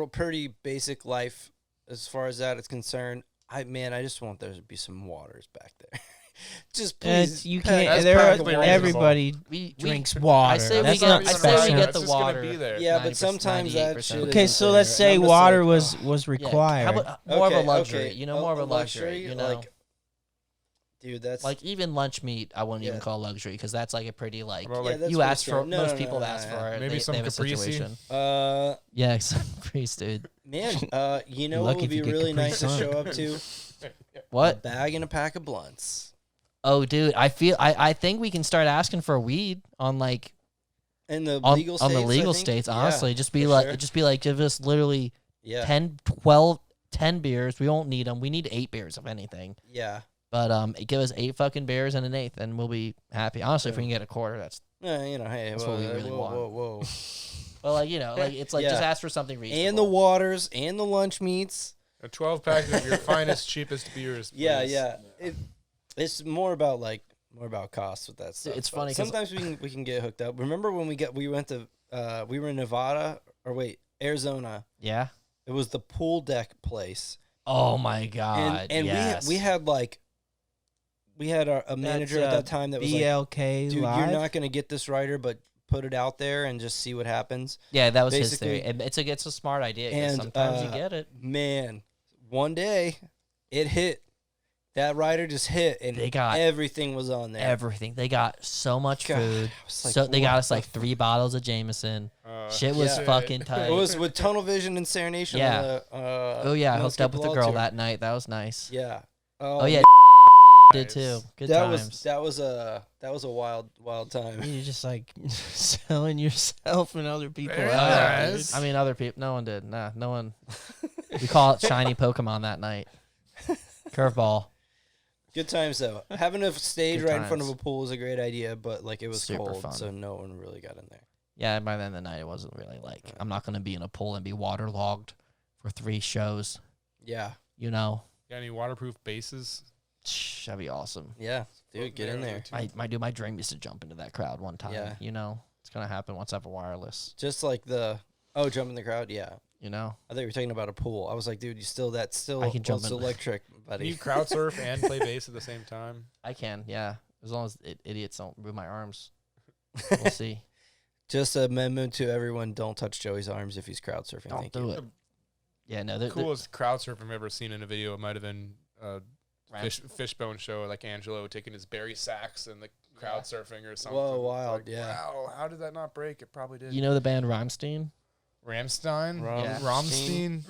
pretty basic life as far as that is concerned. I just want there to be some waters back there. Just please. you pack- can't. That's perfectly Everybody We drinks water. I say That's we not get, I say special. we get It's the just gonna water. be there. Yeah, but 90%, sometimes that 98%. shit. Okay, isn't so there. let's And say I'm just water like, was Yeah, required. how about more of a Okay, luxury, okay. you know, more of a luxury, you know? Like, dude, that's Like even lunch meat, I wouldn't even Yeah. call luxury because that's like a pretty like Well, yeah, like, that's you pretty ask for. standard. No, Most no, people no, ask no, for it. Maybe some they have a Caprese? situation. yeah. Yeah, Caprice, dude. Man, you know Lucky what would if be you get really Capri nice to Sun. show up to? A What? bag and a pack of blunts. Oh, dude, I think we can start asking for weed on like In the on, legal on states, the legal I think? states. Yeah, Honestly, just be for like, sure. give us literally Yeah. 10, 12, 10 beers. We won't need them. We need 8 beers if anything. Yeah. But give us 8 fucking beers and an eighth, and we'll be happy. Honestly, if we can get a quarter, that's. You know, hey, That's whoa, what we really whoa, want. whoa, whoa. Well, like, you know, like it's like Yeah. just ask for something reasonable. And the waters and the lunch meats. A 12-pack of your finest, cheapest beers. Please. Yeah. It's more about cost with that stuff. It's but funny 'cause- sometimes we can get hooked up. Remember when we went to we were in Nevada Arizona. Yeah. It was the pool deck place. Oh my god. And yes. we had a manager at that time that was like, BLK dude, live. you're not gonna get this rider, but put it out there and just see what happens. Yeah, that was his basically- theory. It's a smart idea because And, sometimes you get it. Man, one day it hit. That rider just hit, and They got everything was on there. Everything. They got so much God, food. I was like, So they got what us like the 3 bottles of Jameson. Shit was Yeah. fucking tight. It was with tunnel vision and serenation. Yeah. On the, Oh yeah, I No hooked up with a Skip girl Law tour. that night. That was nice. Yeah. Oh yeah, did Nice. too. Good that times. was a wild time. You're just like selling yourself and other people Very out. nice. dude. I mean, other people. No one did. Nah, no one. We call it shiny Pokemon that night. Curveball. Good times though. Having a stage Good right in front of times. a pool is a great idea, but like it was Super cold, fun. so no one really got in there. Yeah, by the end of the night, it wasn't really like I'm not gonna be in a pool and be waterlogged for 3 shows. Yeah. You know, Got any waterproof bases? that'd be awesome. Yeah. Dude, get in there. My dream is to jump into that crowd one time. Yeah. You know, it's gonna happen once I have a wireless. Just like jump in the crowd. Yeah. You know, I thought you were talking about a pool. I was like, dude, that's still I can jump it's in. electric, Can buddy. you crowd surf and play bass at the same time? I can. Yeah, as long as idiots don't move my arms. We'll see. Just a memo to everyone: don't touch Joey's arms if he's crowd surfing. Don't Thank do you. it. Yeah, no. Coolest crowd surf I've ever seen in a video. It might have been Fishbone show, like Angelo taking his berry sacks and the crowd surfing or something. Whoa, It's wild, like, yeah. Wow, how did that not break? It probably did. You know the band Rammstein? Ramstein? Yeah. Ramstein?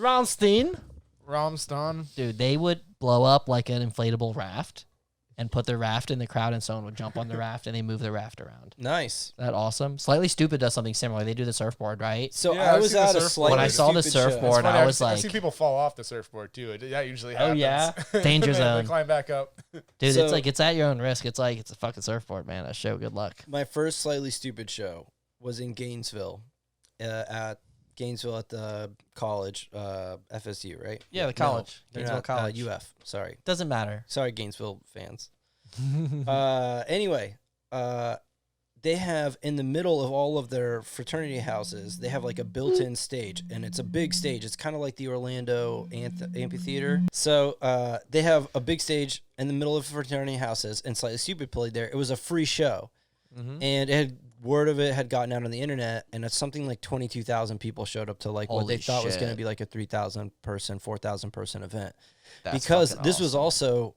Ramstein? Dude, they would blow up like an inflatable raft and put the raft in the crowd, and someone would jump on the raft and they move the raft around. Nice. Is that awesome? Slightly Stupid does something similar. They do the surfboard, right? So Yeah, I I've was seen the at a surfboard. slightly When I saw the stupid show. surfboard, It's funny, I was I've seen like- people fall off the surfboard too. That usually Oh, happens. yeah? Danger They zone. climb back up. Dude, So- it's at your own risk. It's like it's a fucking surfboard, man. That show. Good luck. My first slightly stupid show was in Gainesville, at the college, FSU, right? Yeah, the No, college. they're Gainesville not, College. UF. Sorry, Doesn't matter. Gainesville fans. Anyway, they have in the middle of all of their fraternity houses, they have like a built-in stage, and it's a big stage. It's kind of like the Orlando amphitheater. So they have a big stage in the middle of fraternity houses, and Slightly Stupid played there. It was a free show, and word of it had gotten out on the internet, and it's something like 22,000 people showed up to like what they Holy thought was going to shit. be like a 3,000 person, 4,000 person event. That's Because fucking this was awesome. also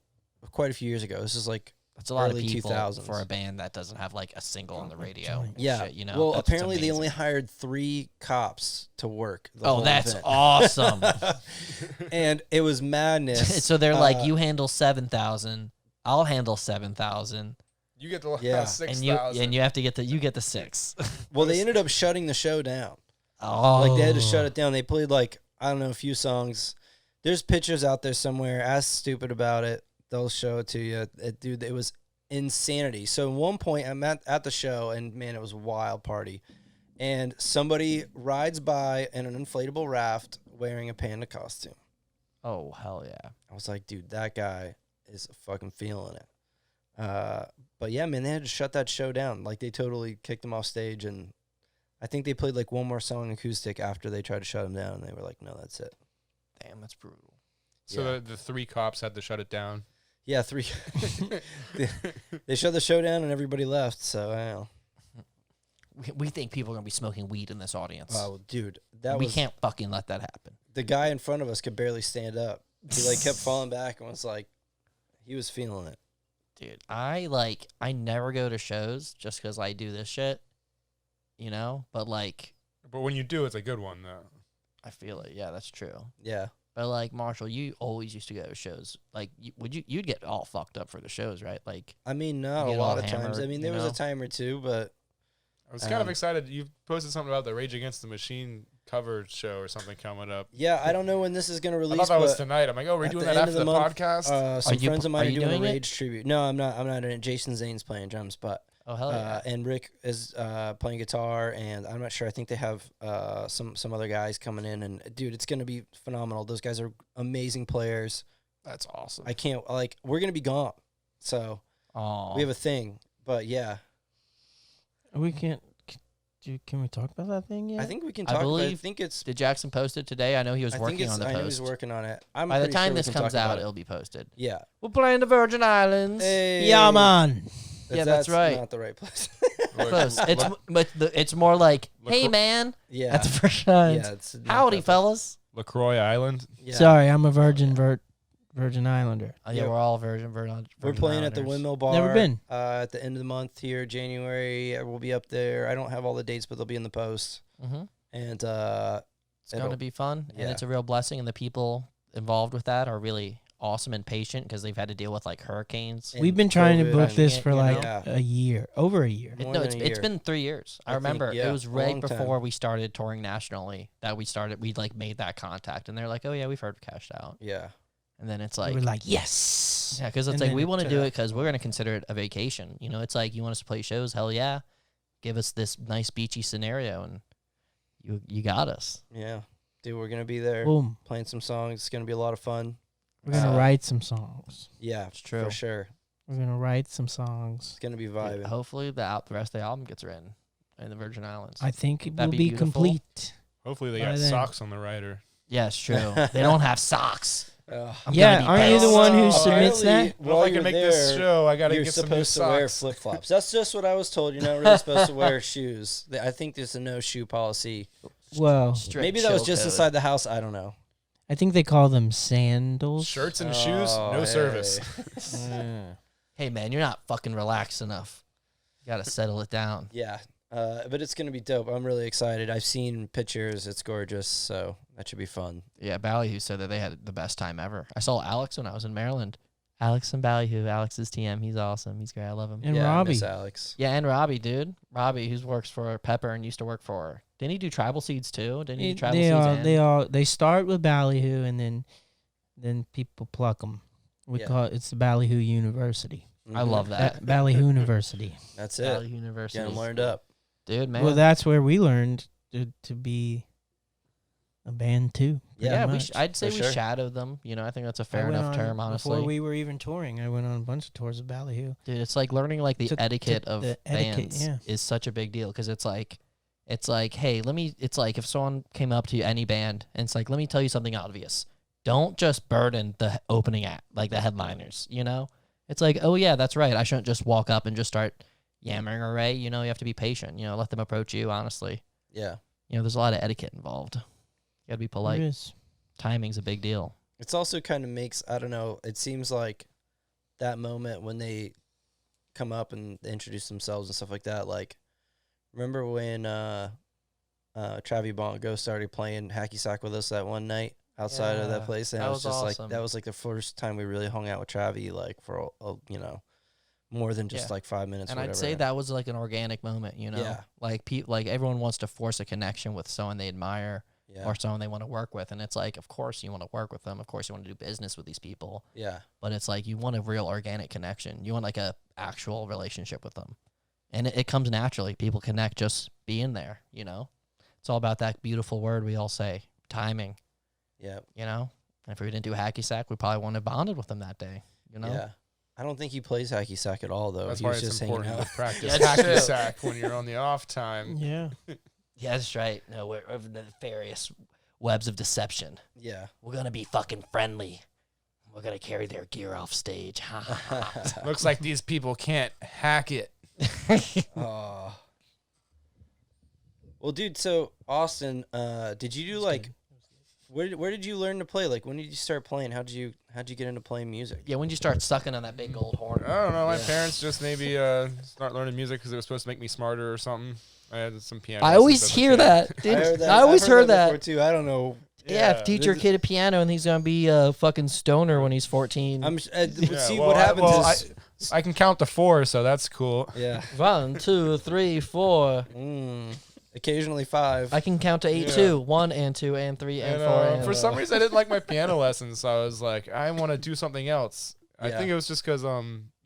quite a few years ago. This is like That's a lot of early people 2000s. for a band that doesn't have like a single on the radio. and yeah. shit, you know. Well, That's apparently they amazing. only hired 3 cops to work. The Oh, whole that's event. awesome. And it was madness. So they're like, you handle 7,000, I'll handle 7,000, You get the Yeah. 6,000. and you have to get the 6. Well, they ended up shutting the show down. Oh, Like, they had to shut it down. They played, like, I don't know, a few songs. There's pictures out there somewhere. Ask Stupid about it. They'll show it to you. Dude, it was insanity. So at one point, I'm at the show, and, man, it was a wild party. And somebody rides by in an inflatable raft wearing a panda costume. Oh, hell yeah. I was like, dude, that guy is fucking feeling it. But, yeah, man, they had to shut that show down. Like, they totally kicked him off stage, and I think they played, like, one more song acoustic after they tried to shut him down, and they were like, no, that's it. Damn, that's brutal. So Yeah. the 3 cops had to shut it down. Yeah, 3. They shut the show down, and everybody left, so, I don't know. We think people are going to be smoking weed in this audience. Oh, dude, we can't fucking let that happen. The guy in front of us could barely stand up. He, like, kept falling back and was like, he was feeling it. Dude, I never go to shows just because I do this shit, you know? But, like, But when you do, it's a good one, though. I feel it. Yeah, that's true. Yeah. But, like, Marshall, you always used to go to shows. Like, you'd get all fucked up for the shows, right? Like, I mean, not You a get all lot of times. hammered, I mean, you there was know? a time or two, but I was kind of excited. You posted something about the Rage Against the Machine cover show or something coming up. yeah, I don't know when this is going to I release. thought that was but tonight. I'm like, oh, we're at doing the that end after of the, the month, podcast? some you- friends of are mine are you doing a doing it? Rage tribute. No, I'm not in it. Jason Zane's playing drums, but oh, hell yeah. and Rick is playing guitar, and I'm not sure. I think they have some other guys coming in, and dude, it's going to be phenomenal. Those guys are amazing players. That's awesome. I can't we're going to be gone, so Oh, we have a thing. But yeah, We can't. Can we talk about that thing yet? I think we can I talk about it. I believe- think it's. Did Jackson post it today? I know he was I think working it's. on the I know he's post. working on it. I'm By the pretty time sure we this can comes talk about out, it. it'll be posted. Yeah. We're playing the Virgin Islands. Hey. Yeah, man. Yeah, that's right. Not the right place. Close. It's more like, hey, man, yeah. at the Virgin Islands. Yeah. It's not Howdy, that place. fellas. LaCroix Island. Yeah. Sorry, I'm a Virgin Islander. Oh, yeah, Yeah. we're all Virgin We're playing at the Islanders. Windmill Bar. Never been. At the end of the month here, January. We'll be up there. I don't have all the dates, but they'll be in the post. Mm-hmm. And It's going to be fun, and yeah. it's a real blessing, and the people involved with that are really awesome and patient because they've had to deal with, like, hurricanes. And We've been trying to COVID book and- this for you like know? a year, over a year. More No, than a it's year. been 3 years. I I think, remember yeah, it was a right long time. before we started touring nationally that we like made that contact, and they're like, "Oh yeah, we've heard of Kash'd Out," Yeah. and then it's We like, were like, yes. yeah, because it's and like then we it want to turned do out- it because we're gonna consider it a vacation. You know, it's like you want us to play shows, hell yeah, give us this nice beachy scenario, and you got us. Yeah. Dude, we're going to be there Boom. playing some songs. It's going to be a lot of fun. We're gonna Uh, write some songs. Yeah. It's true. For sure. We're gonna write some songs. It's going to be Yeah, vibing. hopefully the rest of the album gets written in the Virgin Islands. I think it That'd will be be beautiful. complete. Hopefully they By got then. socks on the rider. Yeah, it's true. They don't have socks. Ugh. I'm Yeah, gonna be aren't you the pissed. one who Oh, submits apparently, that? Well, while if I you're can make there, this show, I got to you're get some new supposed to wear socks. flip flops. That's just what I was told. You're not really supposed to wear shoes. I think there's a no shoe policy. Well, Strict Maybe that was chill just code. inside the house. I don't know. I think they call them sandals. Shirts and shoes, Oh, no hey. service. Hey man, you're not fucking relaxed enough. You gotta settle it down. Yeah. But it's going to be dope. I'm really excited. I've seen pictures. It's gorgeous. So that should be fun. Yeah, Ballyhoo said that they had the best time ever. I saw Alex when I was in Maryland. Alex and Ballyhoo. Alex is TM. He's awesome. He's great. I love him. And yeah, I Robbie. miss Alex. Yeah, and Robbie, dude. Robbie, who works for Pepper and used to work for her. Didn't he do Tribal Seeds too? Didn't he do Tribal Seeds? They start with Ballyhoo and then people pluck them. We Yeah. call it's the Ballyhoo University. I love that. Ballyhoo University. That's it. Ballyhoo University. Getting learned up. Dude, man. Well, that's where we learned to be a band too. yeah, pretty we much. I'd say For we sure. shadowed them. You know, I think that's a I fair went enough on- term, honestly. Before we were even touring, I went on a bunch of tours of Ballyhoo. Dude, it's like learning like the To- etiquette to- of the etiquette, bands yeah. is such a big deal because it's like, hey, it's like if someone came up to you, any band, and it's like, let me tell you something obvious. Don't just burden the opening act, like the headliners, you know? It's like, oh yeah, that's right. I shouldn't just walk up and just start yammering away. You know, you have to be patient. You know, let them approach you honestly. Yeah. You know, there's a lot of etiquette involved. You gotta be polite. There is. Timing's a big deal. It's also kind of makes, I don't know, it seems like that moment when they come up and they introduce themselves and stuff like that. Like, remember when Travi Bongo started playing hacky sack with us that one night outside of that Yeah, place? And that it was was just awesome. like, that was like the first time we really hung out with Travi, like for, you know, more than just Yeah. like 5 minutes. And or I'd whatever. say that was like an organic moment, you know? Yeah. Like everyone wants to force a connection with someone they admire Yeah. or someone they want to work with. And it's like, of course you want to work with them. Of course you want to do business with these people. Yeah. But it's like you want a real organic connection. You want like a actual relationship with them. And it comes naturally. People connect just being there, you know? It's all about that beautiful word we all say, timing, Yeah. you know? And if we didn't do hacky sack, we probably wouldn't have bonded with them that day, you know? Yeah. I don't think he plays hacky sack at all, though. That's He why was it's just hanging important out. to practice Yeah, that's hacky true. sack when you're on the off time. Yeah. Yeah, that's right. No, we're over the nefarious webs of deception. Yeah. We're going to be fucking friendly. We're going to carry their gear off stage. Ha, ha, ha. Looks like these people can't hack it. Oh. Well, dude, so Austin, did you do like where did you learn to play? Like when did you start playing? How'd you get into playing music? Yeah, when you start sucking on that big gold horn. I don't know. My Yeah. parents just maybe start learning music because it was supposed to make me smarter or something. I had some piano. I lessons always as a hear kid. that, dude. I always I've heard that. before too. I don't know. Yeah, teach your kid a piano and he's going to be a fucking stoner when he's 14. See well, what happens is I can count to 4, so that's cool. yeah. 1, 2, 3, 4. Occasionally 5. I can count to 8 Yeah. too. 1 and 2 and 3 and 4. And For some reason, I didn't like my piano lessons, so I was like, I want to do something else. I Yeah. think it was just because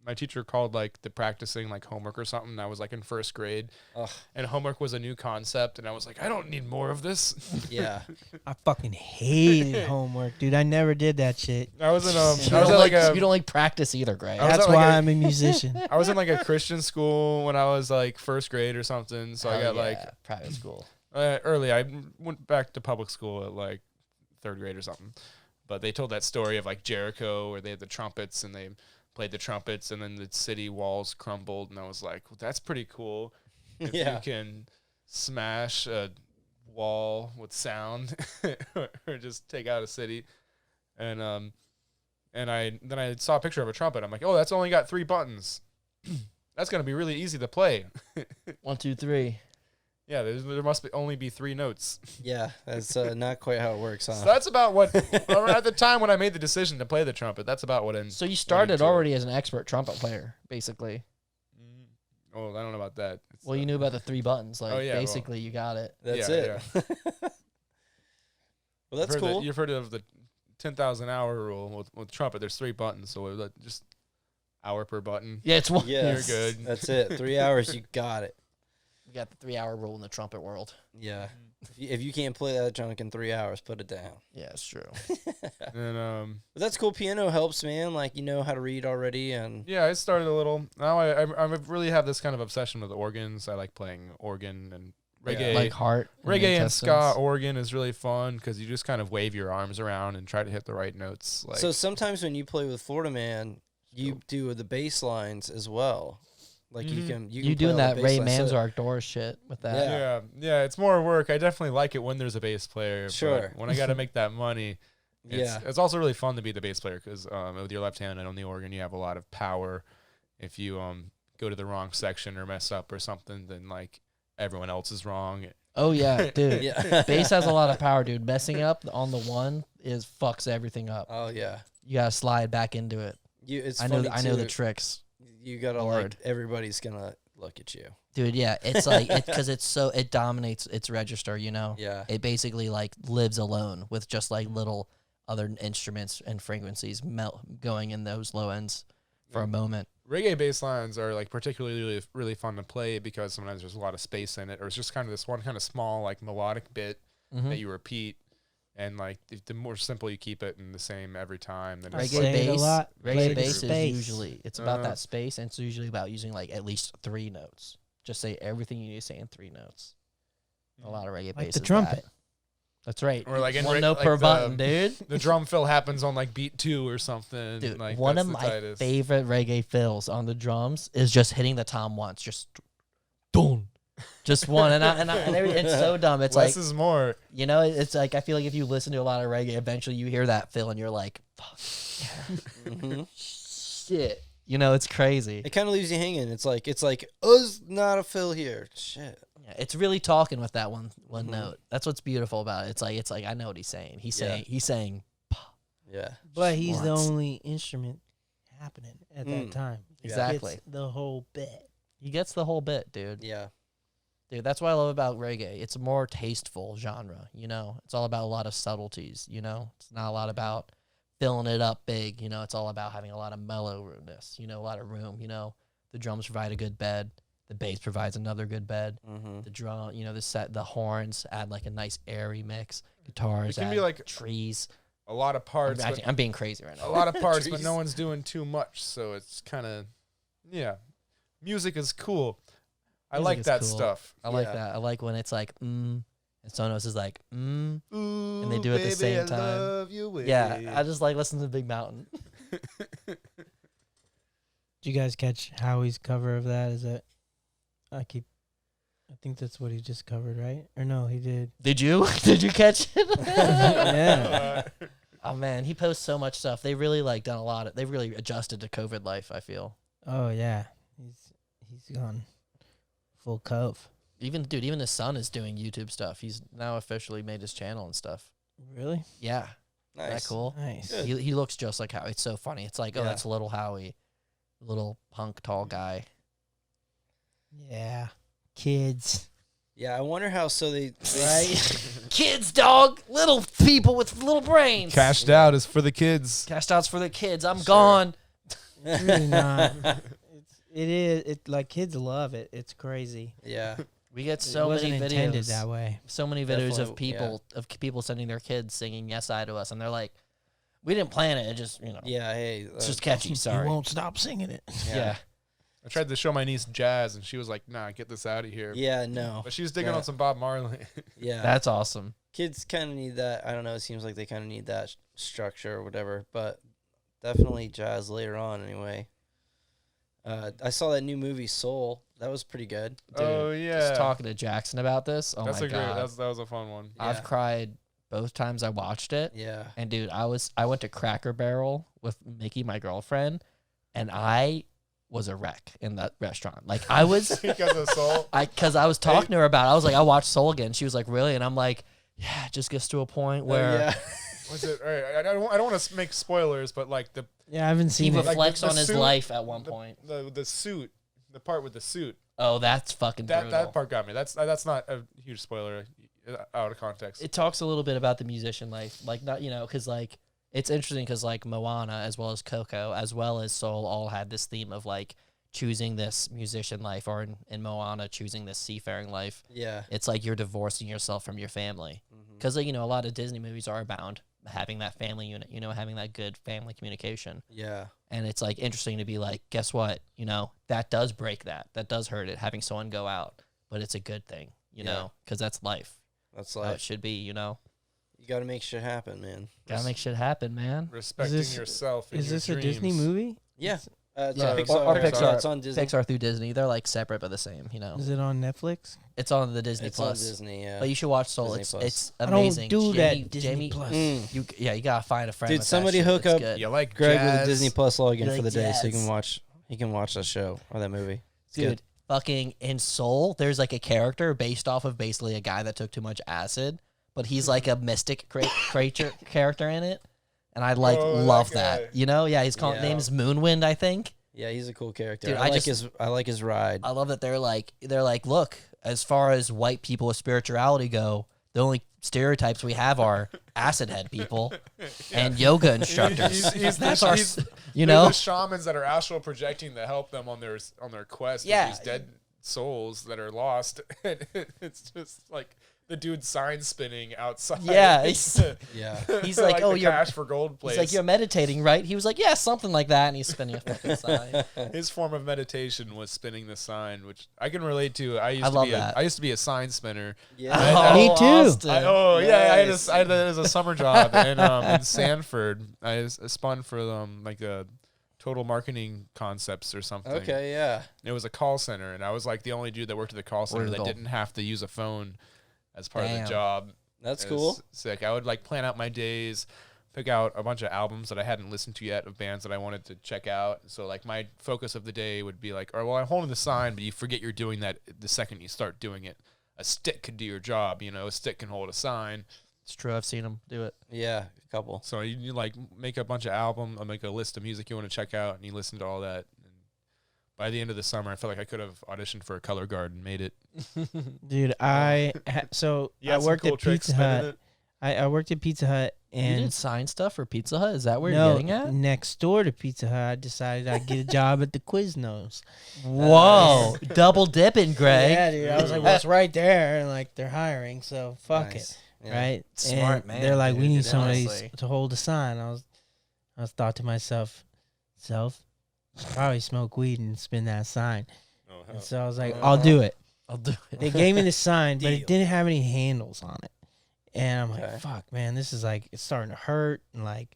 my teacher called like the practicing like homework or something. I was like in 1st grade, Ugh. and homework was a new concept, and I was like, I don't need more of this. Yeah. I fucking hated homework, dude. I never did that shit. I was in you, I don't was at like, like a you don't like practice either, Greg. I was That's at, like, why a- I'm a musician. I was in like a Christian school when I was like 1st grade or something. So I got like private school. early. I went back to public school at like 3rd grade or something. But they told that story of like Jericho where they had the trumpets and they played the trumpets and then the city walls crumbled. And I was like, well, that's pretty cool. If Yeah. you can smash a wall with sound or just take out a city. And I saw a picture of a trumpet. I'm like, oh, that's only got 3 buttons. That's going to be really easy to play. 1, 2, 3. Yeah, there must only be 3 notes. Yeah. That's not quite how it works, huh? So that's about what, at the time when I made the decision to play the trumpet, that's about what So you started to it. already as an expert trumpet player, basically. Oh, I don't know about that. Well, you knew about the 3 buttons. Like, Oh, yeah, well. basically, you got it. That's Yeah, it. Well, that's cool. You've heard of the 10,000 hour rule with trumpet. There's 3 buttons, so just hour per button. Yeah, it's one. Yes. You're good. That's it. 3 hours, you got it. We got the 3-hour rule in the trumpet world. Yeah. If you can't play that junk in 3 hours, put it down. Yeah, it's true. And But that's cool. Piano helps, man. Like, you know how to read already. And yeah, I started a little. Now I really have this kind of obsession with organs. I like playing organ and reggae. Like heart. Reggae and intestines. ska organ is really fun because you just kind of wave your arms around and try to hit the right notes. Like, so sometimes when you play with Florida Man, you do the bass lines as well. Like you can You play doing all that the Ray bass lines. So- Manzarek Doors shit with that. Yeah. yeah, it's more work. I definitely like it when there's a bass player. but Sure. when I got to make that money, Yeah. it's also really fun to be the bass player because with your left hand and on the organ, you have a lot of power. If you go to the wrong section or mess up or something, then like everyone else is wrong. Oh, yeah, dude. Yeah. Bass has a lot of power, dude. Messing up on the one fucks everything up. Oh yeah. You gotta slide back into it. It's I know funny the too. tricks. You gotta Lord. like everybody's gonna look at you. Dude, yeah, it's like because it dominates its register, you know. Yeah. It basically like lives alone with just like little other instruments and frequencies going in those low ends for a moment. Reggae bass lines are like particularly really fun to play because sometimes there's a lot of space in it, or it's just kind of this one kind of small like melodic bit that you repeat, and like the more simple you keep it and the same every time, then it's Reggae say it a bass, lot. Play reggae the bass is space. usually it's about that space, and it's usually about using like at least 3 notes. Just say everything you need to say in 3 notes. A lot of reggae Like bass the is trumpet. that. That's right. Or like in 1 reg- note like per the- button, dude. the drum fill happens on like beat 2 or something. Dude, like, one that's of the my tightest. favorite reggae fills on the drums is just hitting the tom once, just dun, just one, it's so dumb. It's Less like is more. you know, it's like I feel like if you listen to a lot of reggae, eventually you hear that fill and you're like, fuck, Mhm. shit. You know, it's crazy. It kind of leaves you hanging. It's like there's not a fill here. Shit. Yeah, it's really talking with that one Mhm. note. That's what's beautiful about it. It's like I know what he's saying. He's Yeah. saying Yeah. But he's the once. only instrument happening at that time. Exactly. Gets the whole bit. He gets the whole bit, dude. Yeah. Dude, that's what I love about reggae. It's a more tasteful genre, you know? It's all about a lot of subtleties, you know? It's not a lot about filling it up big, you know? It's all about having a lot of mellowness, you know, a lot of room, you know? The drums provide a good bed. The bass provides another good bed. Mm-hmm. The drum, you know, the horns add like a nice airy mix. Guitars It can add be like trees. a lot of parts. I'm being crazy right A now. lot of parts, but Trees. no one's doing too much. So it's kind of, yeah. Music is cool. I Music like is that cool. stuff. I like Yeah. that. I like when it's like, and Sonos is like, Ooh, they do it at the baby, same I time. love you, Yeah, way. I just like listening to Big Mountain. Did you guys catch Howie's cover of that? Is that I think that's what he just covered, right? Or no, he did. Did you? Did you catch it? Yeah. Oh man, he posts so much stuff. They really like done a lot. They've really adjusted to COVID life, I feel. Oh yeah. He's gone full cove. Even his son is doing YouTube stuff. He's now officially made his channel and stuff. Really? Yeah. Nice. That cool. Nice. Good. He looks just like Howie. It's so funny. It's like, oh, Yeah. that's little Howie. Little punk tall guy. Yeah. Kids. Yeah, I wonder how. So they Right? Kids, dog. Little people with little brains. Cashed out is for the kids. Cashed Out's for the kids. I'm Sure. gone. It's really not. It is. It like kids love it. It's crazy. Yeah. We get It so wasn't many intended videos. that way. So many videos of Definitely, people sending their kids singing Yes I to us, and they're like, we didn't plan it. It just, you know, Yeah. Hey. it's just catchy. Sorry. You won't stop singing it. Yeah. I tried to show my niece jazz, and she was like, "Nah, get this out of here." Yeah. No. But she was digging Yeah. on some Bob Marley. Yeah. That's awesome. Kids kind of need that. I don't know. It seems like they kind of need that structure or whatever. But definitely jazz later on. Anyway. I saw that new movie Soul. That was pretty good. Oh yeah, Just talking to Jackson about this. Oh that's my a great. god. That was a fun one. Yeah. I've cried both times I watched it. Yeah. And dude, I went to Cracker Barrel with Mickey, my girlfriend, and I was a wreck in that restaurant. Like I was Because of Soul. because I was talking to her about it. I was like, I watched Soul again. She was like, really? And I'm like, yeah, it just gets to a point where yeah. Was it? All right, I don't want to make spoilers, but like the Yeah, I haven't he seen it. like reflects the on his suit- life at one the, point. the suit, the part with the suit. Oh, that's fucking That brutal. part got me. That's not a huge spoiler out of context. It talks a little bit about the musician life, like not because like it's interesting because like Moana as well as Coco as well as Soul all had this theme of like choosing this musician life, or in Moana choosing this seafaring life. Yeah. It's like you're divorcing yourself from your family Mhm. because like, a lot of Disney movies are about having that family unit, having that good family communication. Yeah. And it's like interesting to be like, guess what? That does break that does hurt it, having someone go out, but it's a good thing, Yeah. because that's life. That's How like it should be, you got to make shit happen, man. Gotta make shit happen, man. Respecting this- yourself. Is your this a Disney dreams. movie? Yeah. It's Yeah, on or Pixar. Pixar. It's on Disney. Pixar through Disney, they're like separate but the same, Is it on Netflix? It's on the Disney It's on Plus. Disney. Yeah. But you should watch Soul. Disney It's Plus. it's I amazing. don't do Jamie, that. Disney Jamie, Plus. Mm. you gotta find a friend. Dude, with that somebody shit. hook It's up good. You like Greg jazz? with Disney Plus login You for like the day, so jazz. he can watch that show or that movie. It's Dude. good. Fucking in Soul, there's like a character based off of basically a guy that took too much acid, but he's like a mystic creature character in it, and I Oh, that love guy. that. Yeah, he's called Yeah. name's Moonwind, I think. Yeah, he's a cool character. Dude, I like just- his ride. I love that they're like, look, as far as white people with spirituality go, the only stereotypes we have are acid head people and yoga instructors. He's That's the, our, he's, you they're know, the shamans that are astral projecting to help them on their quest Yeah. with these dead souls that are lost. And it's just like the dude sign spinning outside. Yeah, he's- Yeah. He's like, like oh, the you're. cash for gold place. He's like, you're meditating, right? He was like, yeah, something like that, and he's spinning a fucking sign. His form of meditation was spinning the sign, which I can relate to. I love that. used to be a sign spinner. Yeah. Oh, Me too. Austin. I had Nice. I had that as a summer job in Sanford. I spun for like a Total Marketing Concepts or something. Okay. Yeah. It was a call center, and I was like the only dude that worked at the call center Brutal. that didn't have to use a phone as part of Damn. the job. That's It was cool. Sick. I would like plan out my days, pick out a bunch of albums that I hadn't listened to yet of bands that I wanted to check out. So like my focus of the day would be like, all right, well, I'm holding the sign, but you forget you're doing that the second you start doing it. A stick could do your job, a stick can hold a sign. It's true. I've seen him do it. Yeah. A couple. So you like make a bunch of make a list of music you want to check out, and you listen to all that. And by the end of the summer, I felt like I could have auditioned for a color guard and made it. Dude, I worked at Pizza Hut. I worked at Pizza Hut, You and did sign stuff for Pizza Hut? Is that where no, you're getting at? next door to Pizza Hut, I decided I'd get a job at the Quiznos. Whoa, double dipping, Greg. Yeah, dude. I was like, well, it's right there, and like they're hiring, so fuck Nice. it, Yeah. right? Smart And man, they're like, we dude, need somebody honestly. to hold a sign. I was thought to myself, probably smoke weed and spin that sign. Oh, And so I was like, Uh-huh. I'll do it. I'll do it. They gave me the sign, but Deal. it didn't have any handles on it. And I'm like, Okay. fuck, man, this is like, it's starting to hurt. And like,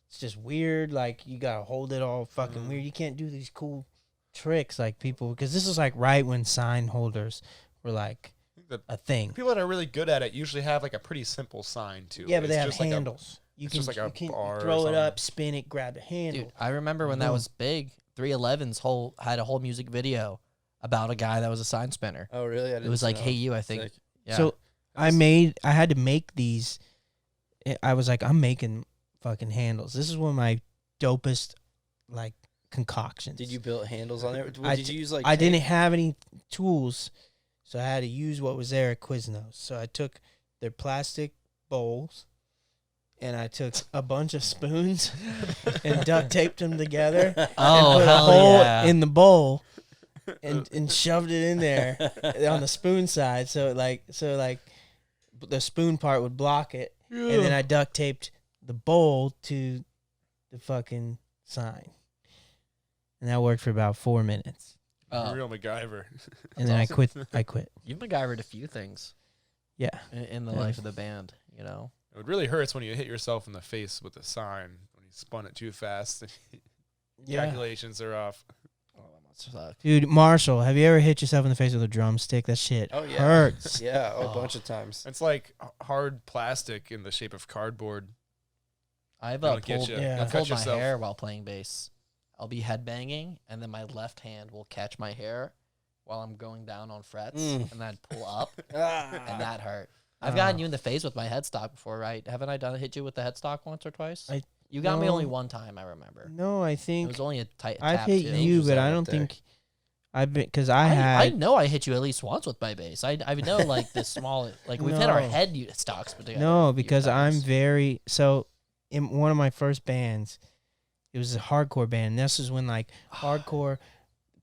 it's just weird. Like, you got to hold it all fucking weird. You can't do these cool tricks like people, because this was like right when sign holders were like The a thing. people that are really good at it usually have like a pretty simple sign too. Yeah, but It's they have just like a- handles. it's just like a you can bar or throw it something. up, spin it, grab the handle. Dude, I remember when that Boom. was big. 311's had a whole music video about a guy that was a sign spinner. Oh, really? It was like, "Hey, you," I think. Sick. Yeah. So I had to make these. I was like, I'm making fucking handles. This is one of my dopest like concoctions. Did you build handles on there? I Did you use like? I tape? didn't have any tools, so I had to use what was there at Quiznos. So I took their plastic bowls, and I took a bunch of spoons and duct taped them together. Oh, and put a hell hole yeah. in the bowl, and shoved it in there on the spoon side. So the spoon part would block it, and then I duct taped the bowl to the fucking sign, and that worked for about 4 minutes. Oh, Real MacGyver. And then I quit. I quit. you've MacGyvered a few things Yeah. in the Yeah. life of the band, you know? It really hurts when you hit yourself in the face with the sign when you spun it too fast. Calculations are off. Oh, that must suck. Dude, Marshall, have you ever hit yourself in the face with a drumstick? That shit Oh, yeah. hurts. Yeah, a Oh. bunch of times. It's like hard plastic in the shape of cardboard. I've That'll get pulled, you. Yeah. I You'll cut pulled my yourself. hair while playing bass. I'll be headbanging, and then my left hand will catch my hair while I'm going down on frets, Mm. and then I'd pull up, Ah. and that hurt. I've Ah. gotten you in the face with my headstock before, right? Haven't I hit you with the headstock once or twice? You got me no. only one time, I remember. No, I It think was only a tight I've tap, hit too. you, Angels but out I up don't there. think I've been, because I I had. know I hit you at least once with my bass. I know like the small, like we've hit our No. head stocks, but No, because I'm very so. In one of my first bands, it was a hardcore band. This is when like hardcore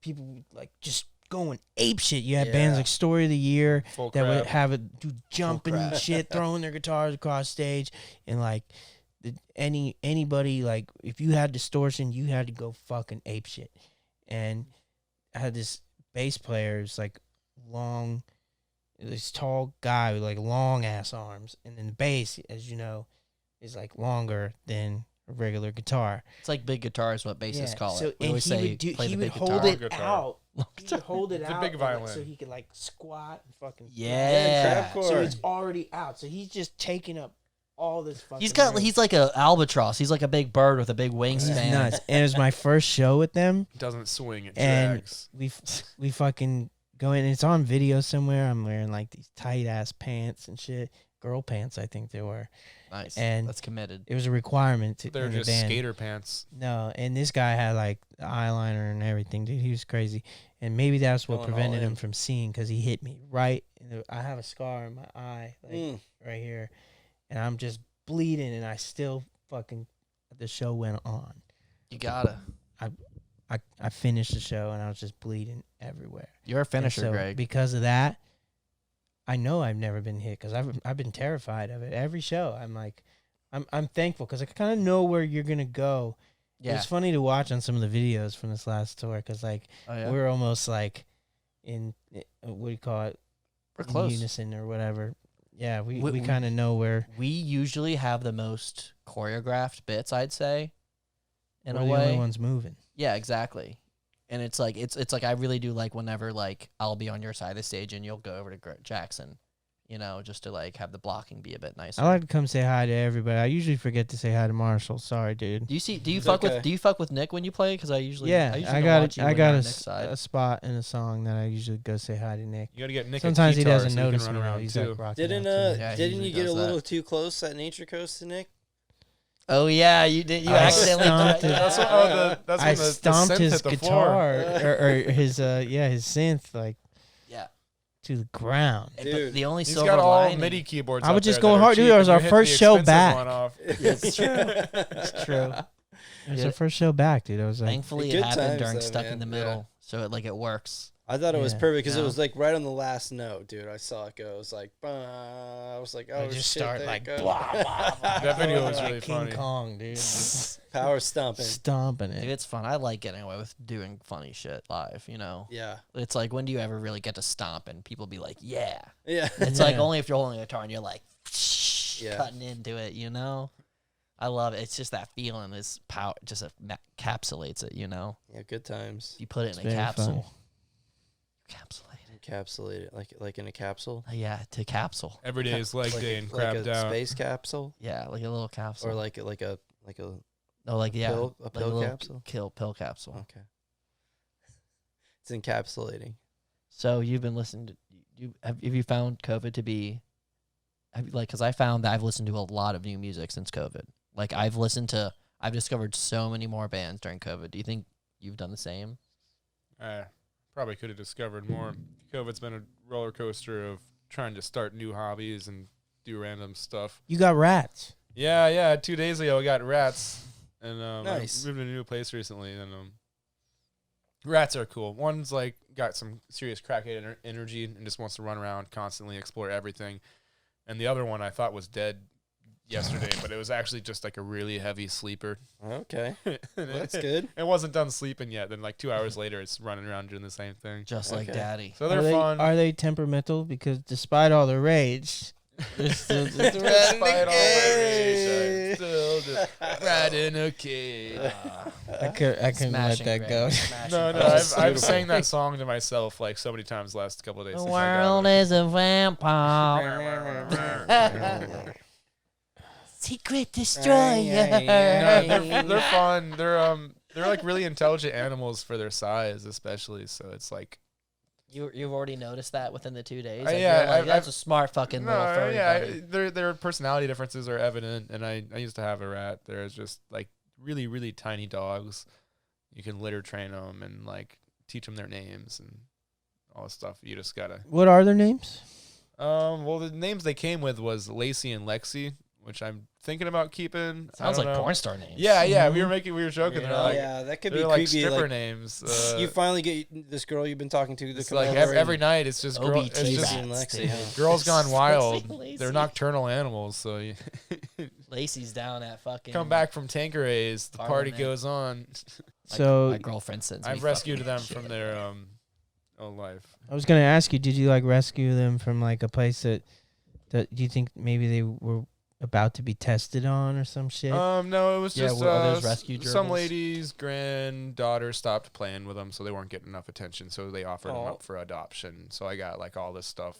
people like just going ape shit. You had bands Yeah. like Story of the Year Full that would crap. have a dude jumping and crap. shit, throwing their guitars across stage, and like anybody like if you had distortion, you had to go fucking ape shit. And I had this bass player, it's like long, this tall guy with like long ass arms, and then the bass, as you know, is like longer than a regular guitar. It's like big guitar is what bassists call so, it. We and always he say would do, play he the would big hold guitar. it Guitar. out. He would hold it It's a out big and, like, violin. so he could like squat and fucking Yeah. crapcore. So it's already out. So he's just taking up all this fucking. room. He's like a albatross. He's like a big bird with a big It's wingspan. nuts. And it was my first show with them. Doesn't swing, it And drags. we fucking go in. It's on video somewhere. I'm wearing like these tight ass pants and shit, girl pants, I think they were. Nice. And That's committed. It was a requirement to They're in the just band. skater pants. No, and this guy had like eyeliner and everything, dude. He was crazy, and maybe that's what Going all prevented him in. from seeing, because he hit me right. I have a scar in my eye, like Mm. right here, and I'm just bleeding, and I still fucking. The show went on. You gotta. I finished the show, and I was just bleeding everywhere. You're a And finisher, so Greg. Because of that, I know I've never been hit, because I've been terrified of it. Every show, I'm like, I'm thankful, because I kind of know where you're gonna go. Yeah. It's funny to watch on some of the videos from this last tour, because like Oh, yeah. we're almost like in what do you call it? We're In close. unison or whatever. Yeah, we We- kind of know where. We usually have the most choreographed bits, I'd say. In we're a the way. only ones moving. Yeah, exactly. And it's like it's like I really do like whenever like I'll be on your side of the stage and you'll go over to Jackson, you know, just to like have the blocking be a bit nicer. I like to come say hi to everybody. I usually forget to say hi to Marshall. Sorry, dude. Do you It's fuck okay. with Nick when you play? Because I usually Yeah, usually I go got watch you I when got you're a, on Nick's s- side. a spot in a song that I usually go say hi to Nick. You gotta get Nick Sometimes a he guitar doesn't so he notice can me run though. around He's too. like rocking Didn't out to me. Yeah, he didn't usually you get a does little that. too close at Nature Coast to Nick? Oh yeah, you did. You I accidentally. stomped it. That's when, that's I when the stomped synth his hit the guitar floor. or his his synth like Yeah. to the ground. But Dude, the only He's silver got all lining. MIDI keyboards. I would out just there go that are hard, dude. cheap, It was and our you hit first the show expensive back. one off. It's true. It's true. It was Yeah. our first show back, dude. I was like, Thankfully, Good it happened times, during though, Stuck man. in the Yeah. Middle, so it works. I thought it was Yeah. perfect because it No. was like right on the last note, dude. I saw it go. It was like, I was like, oh, I just shit, start there like it goes. blah, blah, blah, That video was like really King funny. Kong, dude. Power stomping. Stomping Dude, it. it's fun. I like getting away with doing funny shit live. You know, Yeah, it's like when do you ever really get to stomp and people be like, yeah. yeah. It's like Yeah. only if you're holding a guitar and you're like Yeah. cutting into it. You know, I love it. It's just that feeling. Is power just encapsulates it. You know, Yeah, good times. you put it It's in a very capsule. fun. Encapsulate it. Encapsulate it like in a capsule. Yeah, to capsule. Every day is leg like day a, and like crapped a out. space capsule, Yeah, like a little capsule. or like a no, like yeah, pill, a like pill little capsule. pill capsule. Okay, it's encapsulating. So you've been listening to have you found COVID to be because I found that I've listened to a lot of new music since COVID. Like I've discovered so many more bands during COVID. Do you think you've done the same? Probably could have discovered more. COVID's been a roller coaster of trying to start new hobbies and do random stuff. You got rats. Yeah. 2 days ago, I got rats, and Nice. I moved to a new place recently, and rats are cool. One's like got some serious crackhead energy and just wants to run around constantly, explore everything, and the other one I thought was dead yesterday, but it was actually just like a really heavy sleeper. Okay, And that's good. It wasn't done sleeping yet. Then like 2 hours later, it's running around doing the same thing. Just like Okay. Daddy. So they're fun. Are they temperamental? Because despite all the rage, they're still just Despite all my rage, I'm still just rat in a cage. I couldn't let Smashing that go. Greg, smashing No, Greg. I've sang that song to myself like so many times the last couple of days. The since I got world it. is a vampire. Secret destroyer. No, they're fun. They're like really intelligent animals for their size, especially. So it's like You've already noticed that within the 2 days. Yeah, Like, you're like, I've- that's a smart fucking little furry buddy. their personality differences are evident. And I used to have a rat. There's just like really really tiny dogs. You can litter train them and like teach them their names and all this stuff. You just gotta. What are their names? Well, the names they came with was Lacey and Lexi, which I'm thinking about keeping. I Sounds don't like know. porn star names. Yeah. We were joking. You They're know? like, Yeah, that could be they're like creepy. stripper Like, names. you finally get this girl you've been talking to. It's come like over every and- night. It's just girl. It's OBT just Lacey and rats, Lexi, dude. huh? girls gone wild. Lacey. They're nocturnal animals, so you Lacey's down at fucking. come back from Tanquerays. The party Parliament. goes on. So my girlfriend sends me. I've rescued fucking them shit. from their own life. I was gonna ask you, did you like rescue them from like a place that do you think maybe they were about to be tested on or some shit? No, it was Yeah, just were others s- rescue some gerbils? lady's granddaughter stopped playing with them, so they weren't getting enough attention. So they offered them Aw. up for adoption. So I got like all this stuff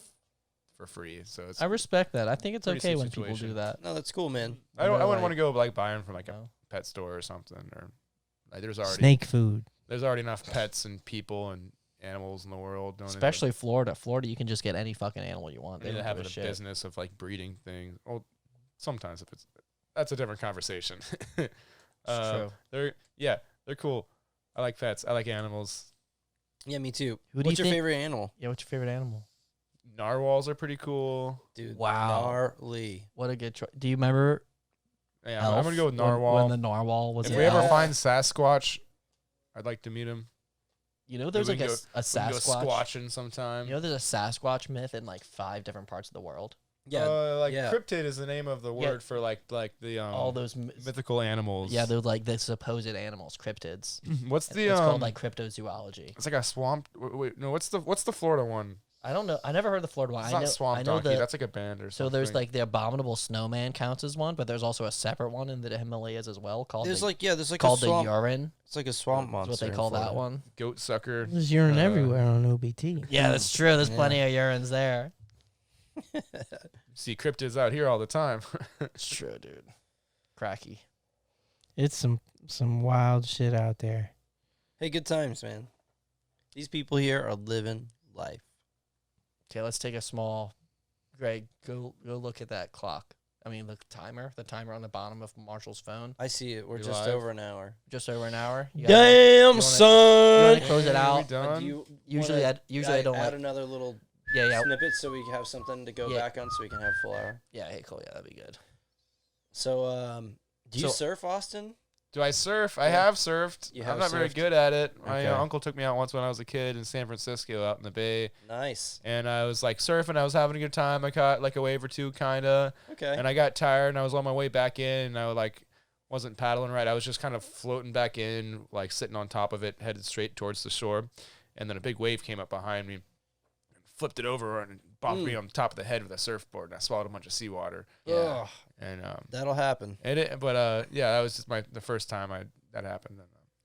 for free. So it's I respect that. I think it's Pretty okay safe when people situation. do that. No, that's cool, man. I They're wouldn't want like- to go like buy them from like a No. pet store or something, or like there's already Snake food. there's already enough pets and people and animals in the world. Don't Especially Florida. Florida, you can just get any fucking animal you want. they They don't have give a a shit. business of like breeding things. Well, sometimes if it's that's a different conversation. true. They're cool. I like pets. I like animals. Yeah, me too. Who do What's you your think- favorite animal, Yeah, what's your favorite animal? Narwhals are pretty cool. dude? Wow. Gnarly. What a good choice. Do you remember Yeah, Elf? I'm gonna go with when- narwhal. When the narwhal was if in we ever Elf? find Sasquatch, I'd like to meet him. You know, there's we like can a, go- a We can go Sasquatch. squatching sometime. You know, there's a Sasquatch myth in like 5 different parts of the world. Yeah, like yeah. cryptid is the name of the Yeah. word for like the All those, mythical animals. yeah, they're like the supposed animals, cryptids. What's the It's called like cryptozoology. It's like a swamp. Wait, no. What's the Florida one? I don't know. I never heard the Florida one. It's I not know, swamp I know donkey. the, That's like a band or so something. there's like the abominable snowman counts as one, but there's also a separate one in the Himalayas as well called There's the, like there's like called a the swamp. urine. It's like a swamp That's monster. what they in call that Florida. one. goat sucker. There's urine Uh, everywhere on OBT. Yeah, that's true. There's Yeah. plenty of urines there. See cryptids out here all the time. It's true, dude. Cracky. It's some wild shit out there. Hey, good times, man. These people here are living life. Okay, let's take a small. Greg, go look at that clock I mean, the timer on the bottom of Marshall's phone. I see it. We're You just live? over an hour. Just over an hour. You Damn, wanna son. close it Are we out? done? Do you Usually, wanna I don't add like. another little Yeah. snippet so we have something to go Yeah. back on so we can have full hour. Yeah. Hey, cool. Yeah, that'd be good. So, do you So- surf, Austin? Do I surf? I Yeah. have surfed. You I'm have not very surfed? good at it. My Okay. uncle took me out once when I was a kid in San Francisco out in the bay. Nice. And I was like surfing. I was having a good time. I caught like a wave or two, kind of. Okay. And I got tired and I was on my way back in and I like wasn't paddling right. I was just kind of floating back in, like sitting on top of it, headed straight towards the shore. And then a big wave came up behind me and flipped it over and bopped me on top of the head with a surfboard. And I swallowed a bunch of seawater. Ugh, And that'll happen. but yeah, that was just the first time that happened.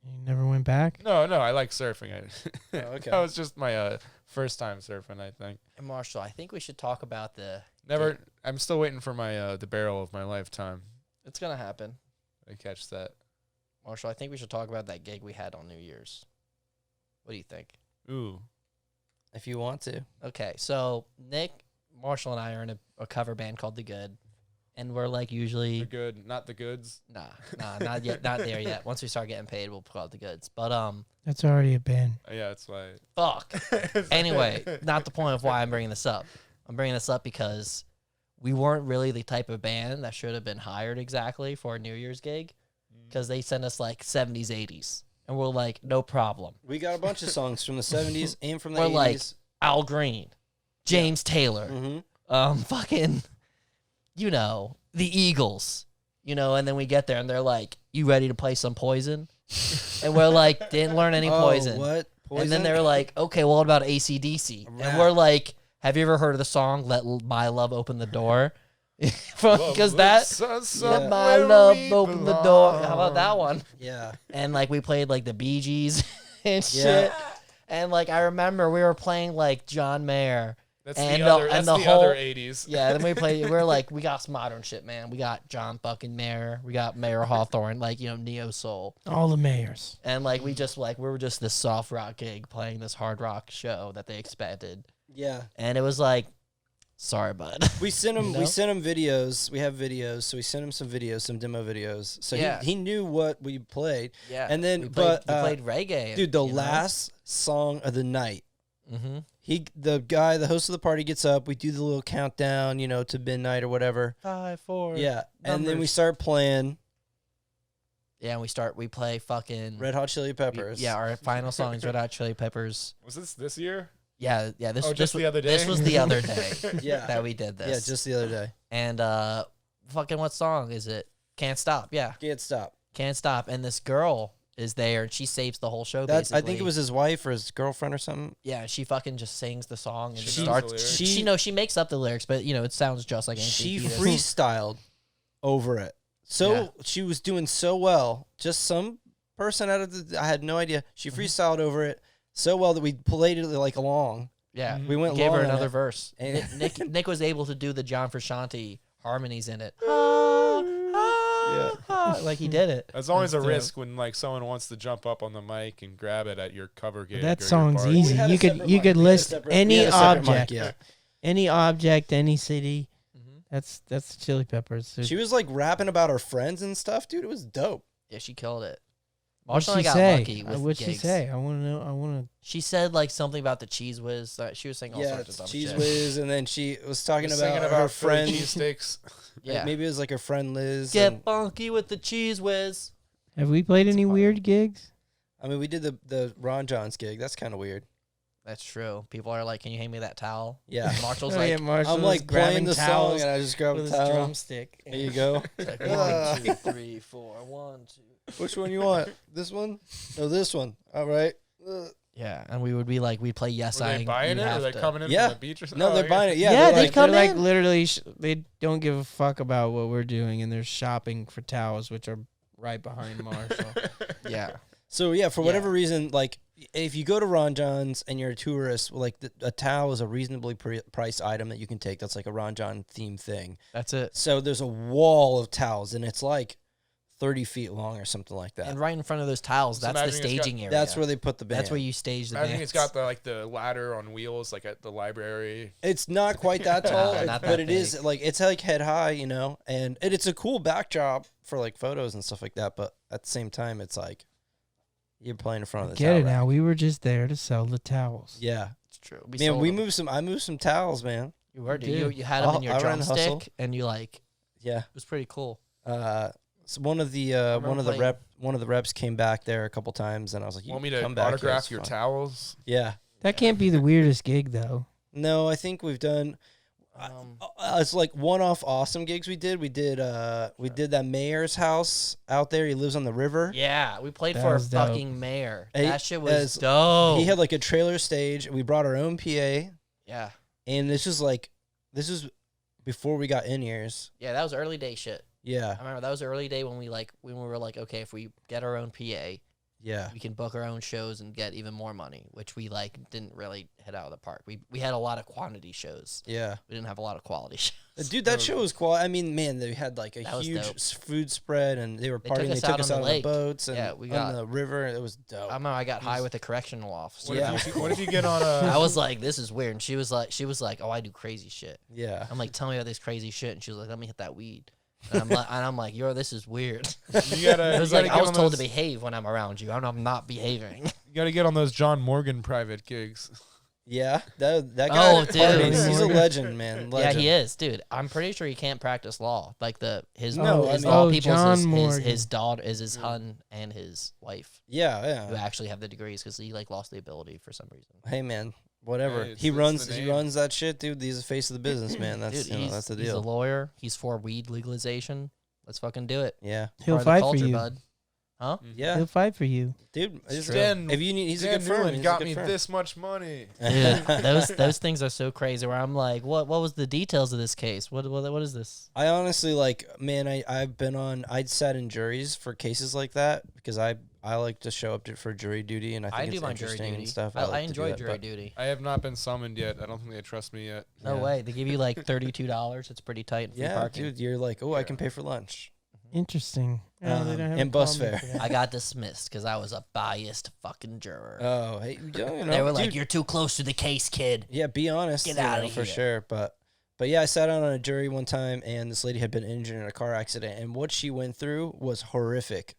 You never went back? No, I like surfing. Oh, okay. That was just my first time surfing, I think. And Marshall, I think we should talk about Never. I'm still waiting for my the barrel of my lifetime. It's gonna happen. I catch that. Marshall, I think we should talk about that gig we had on New Year's. What do you think? Ooh. If you want to. Okay, so Nick, Marshall, and I are in a cover band called The Good, and we're like The usually good, not the goods. nah, not yet, not there yet. Once we start getting paid, we'll call it The Goods. But That's already a band. Yeah, that's why. fuck. Anyway, not the point of why I'm bringing this up. I'm bringing this up because we weren't really the type of band that should have been hired exactly for a New Year's gig, because they sent us like 70s, 80s, and we're like, no problem. We got a bunch of songs from the 70s and from the We're 80s. like Al Green, James Taylor, fucking, the Eagles, and then we get there and they're like, you ready to play some Poison? And we're like, didn't learn any Poison. What? Poison? And then they're like, okay, well, what about AC/DC? Rap. And we're like, have you ever heard of the song "Let My Love Open the Door"? Because that, let my love open the door. How about that one? Yeah. And like we played like the Bee Gees and shit. Yeah. And like I remember we were playing like John Mayer. That's And the the- other. and That's the the whole- other 80s. Yeah, then we're like, we got some modern shit, man. We got John fucking Mayer. We got Mayer Hawthorne, like, neo soul. All the mayors. And like we were just this soft rock gig playing this hard rock show that they expected. Yeah. And it was like, sorry, bud. We sent him. You know? We sent him videos. We have videos, so we sent him some videos, some demo videos. So Yeah. he knew what we played. Yeah. And then, we but played reggae. dude, the last song of the night. Mm-hmm. The host of the party gets up. We do the little countdown, to midnight or whatever. 5, 4. Yeah, and then we numbers. start playing Yeah, and we play fucking Red Hot Chili Peppers. Yeah, our final song is Red Hot Chili Peppers. Was this year? Yeah. This Just the other day. This was the other day Yeah. that we did this. Yeah, just the other day. And fucking what song is it? Can't Stop. Yeah, Can't stop. Can't Stop. And this girl is there, and she saves the whole show. That's. Basically, I think it was his wife or his girlfriend or something. Yeah, she fucking just sings the song and She just knows starts. the lyrics. She makes up the lyrics, but it sounds just like She NCT does. freestyled over it. So Yeah. she was doing so well. Just some person I had no idea. She freestyled over it so well that we played it like along. Yeah, We went gave her long on another it. verse. And- Nick was able to do the John Frusciante harmonies in it. Like he did it. That's always a That's dope. risk when like someone wants to jump up on the mic and grab it at your cover gig. That or your song's party. easy. We had a You could separate you mic. could We had a list separate- any we had a separate mic, object, yeah. any city. That's Chili Peppers. She was like rapping about her friends and stuff, dude. It was dope. Yeah, she killed it. What'd Marshall and she I got say? lucky with What'd she gigs. say? I want to know. I want She said like something about the cheese whiz. She was saying all Yeah, sorts of dumb cheese shit. whiz, and then she was talking Just about singing her about Philly friend. cheesesteaks. Yeah, Maybe it was like her friend Liz. get and- funky with the cheese whiz. to. Have we played any weird gigs? I mean, we did the Ron Johns gig. That's kind of weird. That's true. People are like, "Can you hand me that towel?" Yeah. Marshall's Oh, like, yeah, Marshall I'm was like playing grabbing the song, towels and I just grab with a his towel. drumstick. There you go. like 1, 2, 3, 4, 1, 2. Which one you want? This one? No, this one. All right. Yeah, and we would be like, we'd play Yes Were I. they buying it? Or they coming in Yeah. from the beach or something? No, they're buying it. Yeah, Yeah, they're they like, come They're like in. literally, they don't give a fuck about what we're doing, and they're shopping for towels, which are right behind Marshall. Yeah, So yeah, for whatever Yeah. reason, like if you go to Ron John's and you're a tourist, like a towel is a reasonably priced item that you can take. That's like a Ron John themed thing. that's it. So there's a wall of towels, and it's like 30 feet long or something like that. And right in front of those tiles, Just that's the imagine it's got- staging area. That's where they put the band. That's where you stage the Imagine band. it's got the ladder on wheels like at the library. It's not quite that tall, Nah, not but that it is big. like it's like head high, you know, and it's a cool backdrop for like photos and stuff like that. But at the same time, it's like you're playing in front of the Get towel it now. rack. We were just there to sell the towals. Yeah, It's true. man, I moved some towels, man. You were, You dude. did. You had them in your I ran the hustle. drumstick, and you like. Yeah. It was pretty cool. So one of the remember reps came back there a couple times, and I was like, "You Want me can to come back here, autograph it's your fine." towels? Yeah. That can't be the weirdest gig though. No, I think we've done. It's like one-off awesome gigs we did. We did that mayor's house out there. He lives on the river. Yeah, we played That for a was dope. fucking mayor. Hey, That shit was as- dope. He had like a trailer stage. We brought our own PA, yeah, and this is before we got in-ears. yeah. That was early day shit. Yeah, I remember that was early day when we were like, okay, if we get our own PA, yeah, we can book our own shows and get even more money, which we like didn't really hit out of the park. We had a lot of quantity shows. yeah. We didn't have a lot of quality shows. Dude, that show was cool. I mean, man, they had like a That was huge dope. food spread, and they were They took partying. They us took out us on out the on the lake. boats and Yeah, we on got- the river. It was dope. I remember I got high with the correctional officer. Yeah. What if you get on I a? was like, this is weird. And she was like, oh, I do crazy shit. Yeah. I'm like, tell me about this crazy shit. And she was like, let me hit that weed. And I'm like, yo, this is weird. You gotta. It was you gotta like, get I was on told to those- behave when I'm around you. I'm not behaving. You gotta get on those John Morgan private gigs. Yeah, that guy. Oh, dude. He's a legend, man. Yeah, Legend. he is, dude. I'm pretty sure he can't practice law. Like his No, his I mean- law Oh, people John is Morgan. his daughter is his son and his wife Yeah, who yeah. actually have the degrees because he like lost the ability for some reason. Hey, man, whatever. Hey, it's- he it's runs. the He name. runs that shit, dude. He's the face of the business, man. That's Dude, that's the he's a deal. lawyer. He's for weed legalization. Let's fucking do it. Yeah, He'll Part of the fight culture, for you. bud. Huh? yeah, He'll fight for you. dude. He's true. if you need, he's a Dan good friend. Newland He's a got good me friend. this much money. Dude, those things are so crazy. Where I'm like, what was the details of this case? What is this? I honestly like, man. I'd sat in juries for cases like that because I like to show up for jury duty, and I think do it's my jury interesting duty. and stuff. I like to do enjoy that, jury but- duty. I have not been summoned yet. I don't think they trust me yet. No Yeah. way. They give you like $32. It's pretty tight. And free Yeah, parking. dude, you're like, oh, I can pay for lunch. Interesting. Yeah, they don't have and a bus problem fare. for that. I got dismissed because I was a biased fucking juror. Oh, hey, you know, They were like, dude, "You're too close to the case, kid." yeah, be honest, Get you outta know, for here. sure. But yeah, I sat on a jury one time, and this lady had been injured in a car accident, and what she went through was horrific.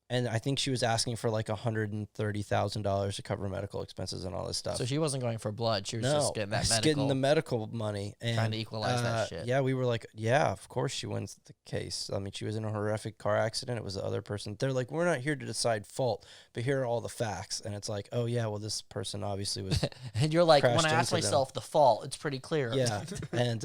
And I think she was asking for like $130,000 to cover medical expenses and all this stuff. So she wasn't going for blood. She was no, just getting that just medical, getting the medical money and trying to equalize that shit. Yeah, we were like, yeah, of course she wins the case. I mean, she was in a horrific car accident. It was the other person. They're like, we're not here to decide fault, but here are all the facts. And it's like, oh yeah, well this person obviously was And you're like, when crashed I ask into them. myself the fault, it's pretty clear. yeah, and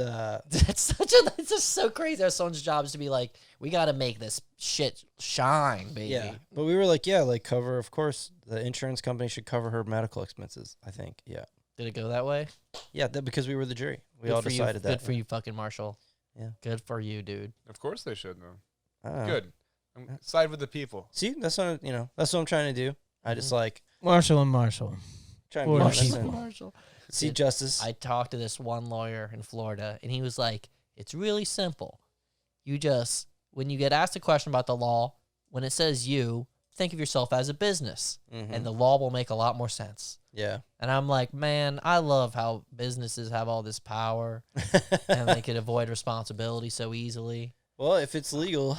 It's just so crazy how someone's job is to be like, we got to make this shit shine, baby. yeah. But we were like, yeah, like cover. Of course, the insurance company should cover her medical expenses. I think, yeah, Did it go that way? yeah, because we were the jury. We Good all for you. decided that. Good for you, fucking Marshall. Yeah. Good for you, dude. Of course they should, though. Ah. Good. Side with the people. See, that's what that's what I'm trying to do. I just like Marshall and Marshall. trying For to the be people. honest and Marshall. see Dude, justice. I talked to this one lawyer in Florida, and he was like, it's really simple. You just, when you get asked a question about the law, when it says you, think of yourself as a business, Mhm. and the law will make a lot more sense. Yeah. And I'm like, man, I love how businesses have all this power, and they could avoid responsibility so easily. Well, if it's legal,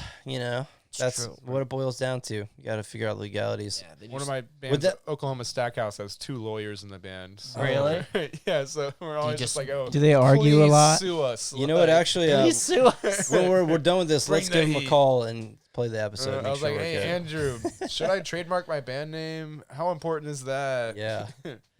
It's that's true. what it boils down to. You got to figure out legalities. Yeah, they One of just- my bands, that- Oklahoma Stackhouse, has 2 lawyers in the band. So Really? yeah, so we're always just- just like, oh, Do they argue a please lot? Sue us. You know what? Actually, Please sue us. when we're done with this, Bring let's the give him a heat. call and play the episode. I make was sure like, we're hey, good. Andrew, should I trademark my band name? How important is that? Yeah.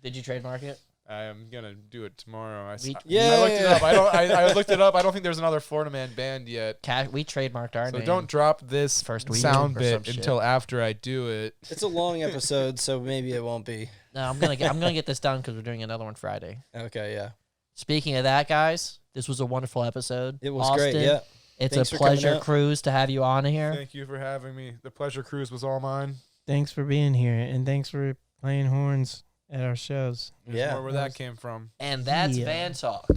Did you trademark it? I'm gonna do it tomorrow. I looked Yeah. it up. I looked it up. I don't think there's another Florida man band yet. We trademarked our So name. don't drop this First we sound did or some bit shit. until after I do it. It's a long episode, so maybe it won't be. No, I'm gonna get this done because we're doing another one Friday. Okay, yeah. Speaking of that, guys, this was a wonderful episode. It was Austin, great, yeah. It's Thanks a for coming pleasure out. cruise to have you on here. Thank you for having me. The pleasure cruise was all mine. Thanks for being here, and thanks for playing horns at our shows. There's Yeah. more where that came from. And that's Yeah. Van Talk.